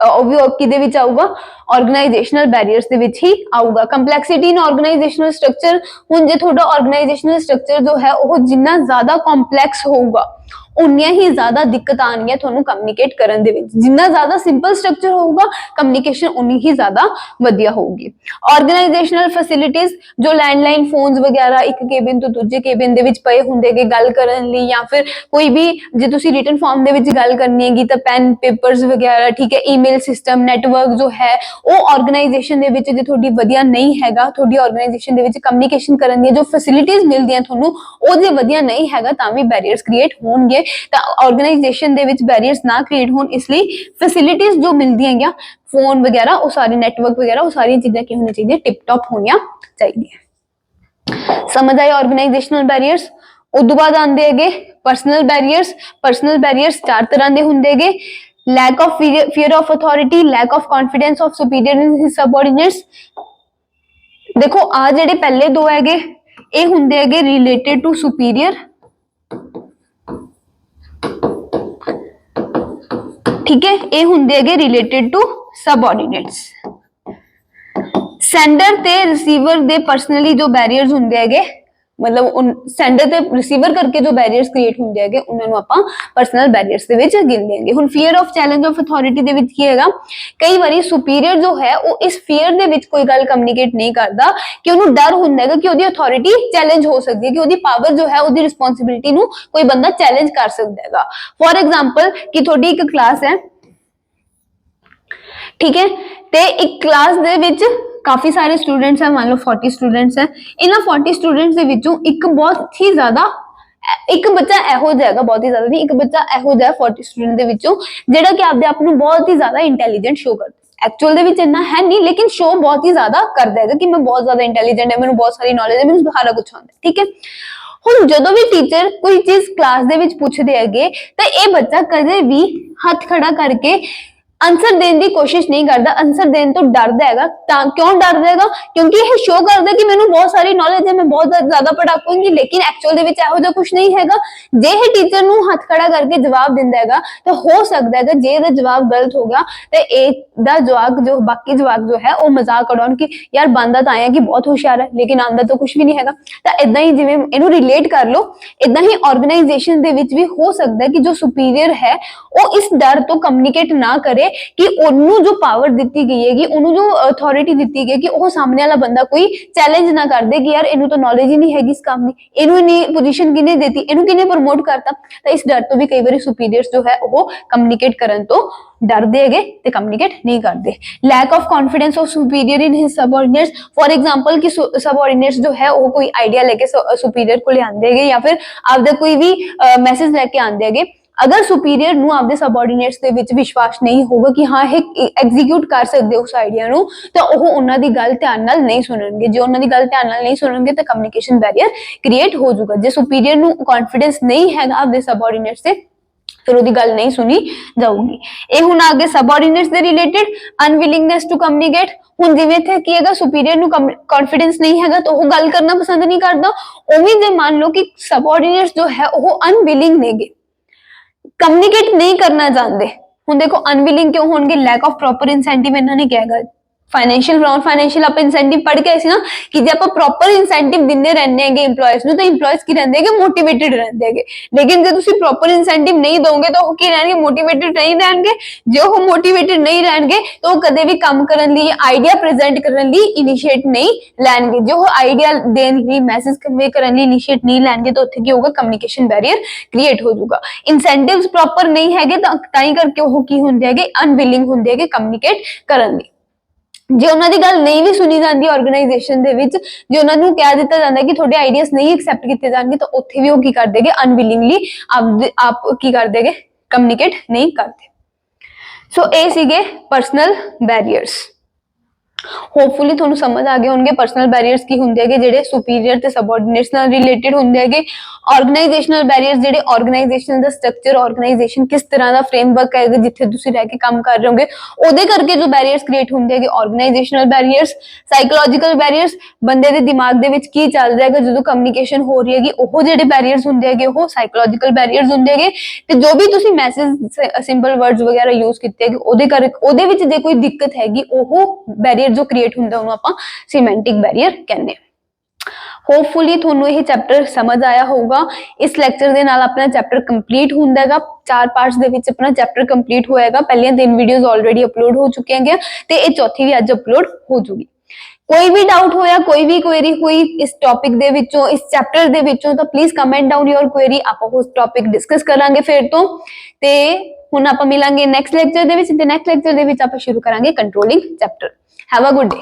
ਉਹ ਵੀ ਕਿਹਦੇ ਵਿੱਚ ਆਊਗਾ, ਆਰਗੇਨਾਈਜੇਸ਼ਨਲ ਬੈਰੀਅਰਸ ਦੇ ਵਿੱਚ ਹੀ ਆਊਗਾ। ਕੰਪਲੈਕਸਿਟੀ ਇਨ ਆਰਗੇਨਾਈਜੇਸ਼ਨਲ ਸਟਰਕਚਰ, ਹੁਣ ਜੇ ਤੁਹਾਡਾ ਆਰਗੇਨਾਈਜੇਸ਼ਨਲ ਸਟਰਕਚਰ ਜੋ ਹੈ ਉਹ ਜਿੰਨਾ ਜ਼ਿਆਦਾ ਕੰਪਲੈਕਸ ਹੋਊਗਾ, ਉਨੀਆਂ ਹੀ ਜ਼ਿਆਦਾ ਦਿੱਕਤ ਆਣਗੀਆਂ ਤੁਹਾਨੂੰ ਕਮਿਊਨੀਕੇਟ ਕਰਨ ਦੇ ਵਿੱਚ। ਜਿੰਨਾ ਜ਼ਿਆਦਾ ਸਿੰਪਲ ਸਟਰਕਚਰ ਹੋਊਗਾ, ਕਮਿਊਨੀਕੇਸ਼ਨ ਉਨੀ ਹੀ ਜ਼ਿਆਦਾ ਵਧੀਆ ਹੋਊਗੀ। ਆਰਗੇਨਾਈਜੇਸ਼ਨਲ ਫੈਸਿਲਿਟੀਜ਼, ਜੋ ਲੈਂਡਲਾਈਨ ਫੋਨਸ ਵਗੈਰਾ ਇੱਕ ਕੇਬਿਨ ਤੋਂ ਦੂਜੇ ਕੇਬਿਨ ਦੇ ਵਿੱਚ ਪਏ ਹੁੰਦੇਗੇ ਗੱਲ ਕਰਨ ਲਈ, ਜਾਂ ਫਿਰ ਕੋਈ ਵੀ ਜੇ ਤੁਸੀਂ ਰਿਟਨ ਫਾਰਮ ਦੇ ਵਿੱਚ ਗੱਲ ਕਰਨੀ ਹੈਗੀ ਤਾਂ ਪੈਨ ਪੇਪਰਸ ਵਗੈਰਾ, ਠੀਕ ਹੈ, ਈਮੇਲ ਸਿਸਟਮ, ਨੈਟਵਰਕ ਜੋ ਹੈ ਉਹ ਆਰਗੇਨਾਈਜੇਸ਼ਨ ਦੇ ਵਿੱਚ ਜੇ ਤੁਹਾਡੀ ਵਧੀਆ ਨਹੀਂ ਹੈਗਾ, ਤੁਹਾਡੀ ਆਰਗੇਨਾਈਜੇਸ਼ਨ ਦੇ ਵਿੱਚ ਕਮਿਊਨੀਕੇਸ਼ਨ ਕਰਨ ਦੀਆਂ ਜੋ ਫੈਸਿਲਿਟੀਜ਼ ਮਿਲਦੀਆਂ ਤੁਹਾਨੂੰ ਉਹ ਜੇ ਵਧੀਆ ਨਹੀਂ ਹੈਗਾ, ਤਾਂ ਵੀ ਬੈਰੀਅਰਸ ਕ੍ਰੀਏਟ ਹੋਣਗੇ। ਤਾਂ ਆਰਗੇਨਾਈਜੇਸ਼ਨ ਦੇ ਵਿੱਚ ਬੈਰੀਅਰਸ ਨਾ ਕ੍ਰੀਏਟ ਹੋਣ, ਇਸ ਲਈ ਫੈਸਿਲਿਟੀਜ਼ ਜੋ ਮਿਲਦੀਆਂ ਹੈਗੀਆਂ, ਫੋਨ ਵਗੈਰਾ, ਉਹ ਸਾਰੇ ਨੈਟਵਰਕ ਵਗੈਰਾ, ਉਹ ਸਾਰੀਆਂ ਚੀਜ਼ਾਂ ਕੀ ਹੋਣੀਆਂ ਚਾਹੀਦੀਆਂ, ਟਿਪ ਟੌਪ ਹੋਣੀਆਂ ਚਾਹੀਦੀਆਂ। ਸਮਝ ਆਏ ਆਰਗੇਨਾਈਜੇਸ਼ਨਲ ਬੈਰੀਅਰਸ। ਉਦੋਂ ਬਾਅਦ ਆਉਂਦੇ ਹੈਗੇ ਪਰਸਨਲ ਬੈਰੀਅਰਸ। ਪਰਸਨਲ ਬੈਰੀਅਰਸ 4 ਤਰ੍ਹਾਂ ਦੇ ਹੁੰਦੇ ਹੈਗੇ। lack of fear of authority, lack of confidence of superior in his subordinates। ਦੇਖੋ ਆ ਜਿਹੜੇ ਪਹਿਲੇ ਦੋ ਹੈਗੇ ਇਹ ਹੁੰਦੇ ਹੈਗੇ ਰਿਲੇਟਡ ਟੂ ਸੁਪੀਰੀਅਰ, ਠੀਕ ਹੈ, ਇਹ ਹੁੰਦੇ ਹੈਗੇ ਰਿਲੇਟਡ ਟੂ सबऑर्डिनेट्स। ਸੈਂਡਰ ਤੇ ਰਿਸੀਵਰ ਦੇ ਪਰਸਨਲੀ ਜੋ ਬੈਰੀਅਰਸ ਹੁੰਦੇ ਹੈਗੇ, मतलब ਸੈਂਡਰ ਤੇ ਰਿਸੀਵਰ ਕਰਕੇ ਜੋ ਬੈਰੀਅਰਸ ਕ੍ਰੀਏਟ ਹੁੰਦੇ ਹੈਗੇ, ਉਹਨਾਂ ਨੂੰ ਆਪਾਂ ਪਰਸਨਲ ਬੈਰੀਅਰਸ ਦੇ ਵਿੱਚ ਗਿਣ ਲੈਂਗੇ। ਹੁਣ fear of challenge of authority ਦੇ ਵਿੱਚ ਕੀ ਹੈਗਾ, ਕਈ ਵਾਰੀ ਸੁਪੀਰੀਅਰ ਜੋ ਹੈ ਉਹ ਇਸ ਫੀਅਰ ਦੇ ਵਿੱਚ ਕੋਈ ਗੱਲ ਕਮਿਊਨੀਕੇਟ ਨਹੀਂ ਕਰਦਾ ਕਿ ਉਹਨੂੰ ਡਰ ਹੁੰਦਾ ਹੈਗਾ ਕਿ ਉਹਦੀ ਅਥਾਰਟੀ ਚੈਲੰਜ ਹੋ ਸਕਦੀ ਹੈ, ਕਿ ਉਹਦੀ ਪਾਵਰ ਜੋ ਹੈ, ਉਹਦੀ ਰਿਸਪੌਂਸਿਬਿਲਿਟੀ ਨੂੰ ਕੋਈ ਬੰਦਾ ਚੈਲੰਜ ਕਰ ਸਕਦਾ ਹੈਗਾ। ਫॉर एग्जांपल ਕਿ ਤੁਹਾਡੀ ਇੱਕ ਕਲਾਸ ਹੈ, ठीक है, ते एक क्लास दे विच काफी सारे स्टूडेंट्स हैं, मान लो 40 स्टूडेंट्स हैं। इन्हां 40 स्टूडेंट्स दे विचों एक बहुत ही ज्यादा एक बच्चा एहो जिहा हैगा, बहुत ही ज्यादा नहीं, एक बच्चा एहो जिहा 40 स्टूडेंट दे विचों जिहड़ा कि आपदे आप नूं बहुत ही ज्यादा इंटैलीजेंट शो करदा। एक्चुअल दे विच इन्ना है नहीं, लेकिन शो बहुत ही ज्यादा करदा है कि मैं बहुत ज्यादा इंटैलीजेंट है, मैनूं बहुत सारी नॉलेज है, मैनूं सारा कुछ आउंदा है, ठीक है। हुण जदों भी टीचर कोई चीज क्लास दे विच पुछदे हैगे तां इह बच्चा कदे भी हथ खड़ा करके आंसर देने की कोशिश नहीं करता, आंसर देने तो डरदा हैगा। क्यों डरदा हैगा? क्योंकि यह शो करदा कि मैनू बहुत सारी नॉलेज है, मैं बहुत ज्यादा पढ़ाकू हूँ, लेकिन एक्चुअल दे विच इहो जिहा कुछ नहीं हैगा। जे ये टीचर नू हथ खड़ा करके जवाब दिंदा हैगा तो हो सकता है जे इहदा जवाब गलत हो गया तो इहदा जवाब जो बाकी जवाब जो है वो मजाक उड़ाउण कि यार बनदा तां है कि बहुत होशियार है लेकिन आंदा तो कुछ भी नहीं हैगा। तो इदां ही जिवें इहनू रिलेट कर लो, इदां ही ऑर्गेनाइजेशन दे विच भी हो सकता है कि जो सुपीरियर है वो इस डर तो कम्युनिकेट ना करे कि ਉਹਨੂੰ जो पावर दी गई है, ਉਹਨੂੰ जो अथॉरिटी दी गई कि वो सामने वाला बंदा कोई चैलेंज ना कर दे कि यार इनू तो नॉलेज ही नहीं हैगी इस काम की, इनू इन्नी पोजीशन किने देती, इनू किने प्रमोट करता। तो इस डर तो भी कई बार सुपीरियर्स जो है वो कम्युनिकेट करन तो डरदे हैगे ते कम्युनिकेट नहीं करते। Lack of confidence of superior in his subordinates, for example कि सबऑर्डिनेट्स जो है वो कोई आइडिया लेके सुपीरियर को ले आंदे हैगे या फिर आपदा कोई भी मैसेज लेके आंदे हैगे, अगर सुपीरियर नू आपदे सबऑर्डिनेट्स दे विच विश्वास नहीं होगा कि हाँ ये एग्जीक्यूट कर सकते उस आइडिया नू, तो वो उन्हां दी गल ध्यान नाल नहीं सुनणगे। जे उन्हां दी गल ध्यान नाल नहीं सुनणगे तो कम्युनिकेशन बैरियर क्रिएट हो जाऊगा। जे सुपीरियर नू कॉन्फिडेंस नहीं है आपदे सबऑर्डिनेट्स से फिर ਉਹਦੀ ਗੱਲ नहीं सुनी जाऊगी। ਇਹ ਹੁਣ ਅੱਗੇ सबऑर्डिनेट्स ਦੇ ਰਿਲੇਟਡ ਅਨਵਿਲਿੰਗਨੈਸ ਟੂ ਕਮਿਊਨੀਕੇਟ, ਹੁਣ ਜਿਵੇਂ ਇੱਥੇ ਕੀ ਹੈਗਾ ਸੁਪੀਰੀਅਰ ਨੂੰ ਕੌਨਫੀਡੈਂਸ ਨਹੀਂ ਹੈਗਾ ਤਾਂ ਉਹ ਗੱਲ ਕਰਨਾ ਪਸੰਦ ਨਹੀਂ ਕਰਦਾ, ਉਵੇਂ ਜੇ ਮੰਨ ਲਓ ਕਿ सबऑर्डिनेट्स जो है वो अनविलिंग नेगे, कम्युनिकेट नहीं करना चाहते। हुण देखो अनविलिंग क्यों होंगे? लैक ऑफ प्रॉपर इंसेंटिव इन्होंने कहेगा। फाइनेंशियल नॉन फाइनेंशियल आप इंसेंटिव पढ़ के आए ना कि जे आप प्रॉपर इंसेंटिव दिंदे रहने हैं एम्प्लॉयज नूं, तो एम्प्लॉयज की रहंदे हैं मोटिवेटेड रहंदे हैं, लेकिन जो तुसीं प्रॉपर इंसेंटिव नहीं दोगे तो की रहणगे? मोटिवेटेड नहीं रहणगे। जो वो मोटिवेटेड नहीं रहणगे तो कदे भी काम करन लई, आइडिया प्रेजेंट करन लई इनिशिएट नहीं लैणगे। जो वो आइडिया देण लई, मैसेज कन्वे करन लई इनिशिएट नहीं लैणगे तो उत्थे की होगा? कम्युनिकेशन बैरियर क्रिएट हो जाऊगा। इंसेंटिव्स प्रॉपर नहीं हैगे तां ही करके वो की हुंदे हैगे? अनविलिंग हुंदे हैगे कम्युनिकेट करन लई। जे उन्हां दी गल नहीं भी सुनी जाती ऑर्गेनाइजेशन दे विच, जे उन्हां नूं कह दिता जांदा कि तुहाडे आइडियाज नहीं एक्सेप्ट कीते जाणगे तो उत्थे भी वो की कर देगे? अनविलिंगली आप की कर देगे? कम्युनिकेट नहीं करते। सो ये सीगे पर्सनल बैरियर्स। होपफुली तुहानू समझ आ गए होंगे पर्सनल बैरियर्स की हुंदे हैगे जेडे सुपीरियर ते सबऑर्डिनेट्स नाल रिलेटेड हुंदे हैगे। ऑर्गेनाइजेशनल बैरियर्स जेडे ऑर्गेनाइजेशन दा स्ट्रक्चर, ऑर्गेनाइजेशन किस तरह दा फ्रेमवर्क है जिथे तुसीं रह के काम कर रहे होंगे ओदे करके जो बैरियर्स क्रिएट हुंदे हैगे ऑर्गेनाइजेशनल बैरियर्स। साइकोलॉजिकल बैरियर्स, बंदे दे दिमाग दे विच की चल रहा है जदों कम्युनिकेशन हो रही हैगी, ओह जेडे बैरियर्स हुंदे हैगे ओह साइकोलॉजिकल बैरियर्स हुंदे हैगे। ते जो भी तुसीं मैसेज सिंपल वर्ड्स वगैरह यूज कीते हैगे ओदे करके ओदे विच जे कोई दिक्कत हैगी ओह बैरियर जो क्रिएट हुंदा उहनूं आपां सीमेंटिक बैरियर कहने। होपफुली थोनू यह चैप्टर समझ आया होगा। इस लैक्चर दे नाल अपना चैप्टर कंप्लीट हुंदा हैगा। 4 पार्ट्स दे विच अपना चैप्टर कंप्लीट होएगा। पहले 3 वीडियोस ऑलरेडी अपलोड हो चुके हैं ते ये चौथी भी अज अपलोड हो जूगी। कोई भी डाउट होया, कोई भी क्वेरी हुई इस टॉपिक दे विचों, इस चैप्टर दे विचों तो please comment down your query, आपां उस टॉपिक डिस्कस करांगे फिर तो। ते हुण आपां मिलांगे नेक्स्ट लैक्चर दे विच ते नेक्स्ट लैक्चर दे विच आपां शुरू करांगे controlling chapter. Have a good day.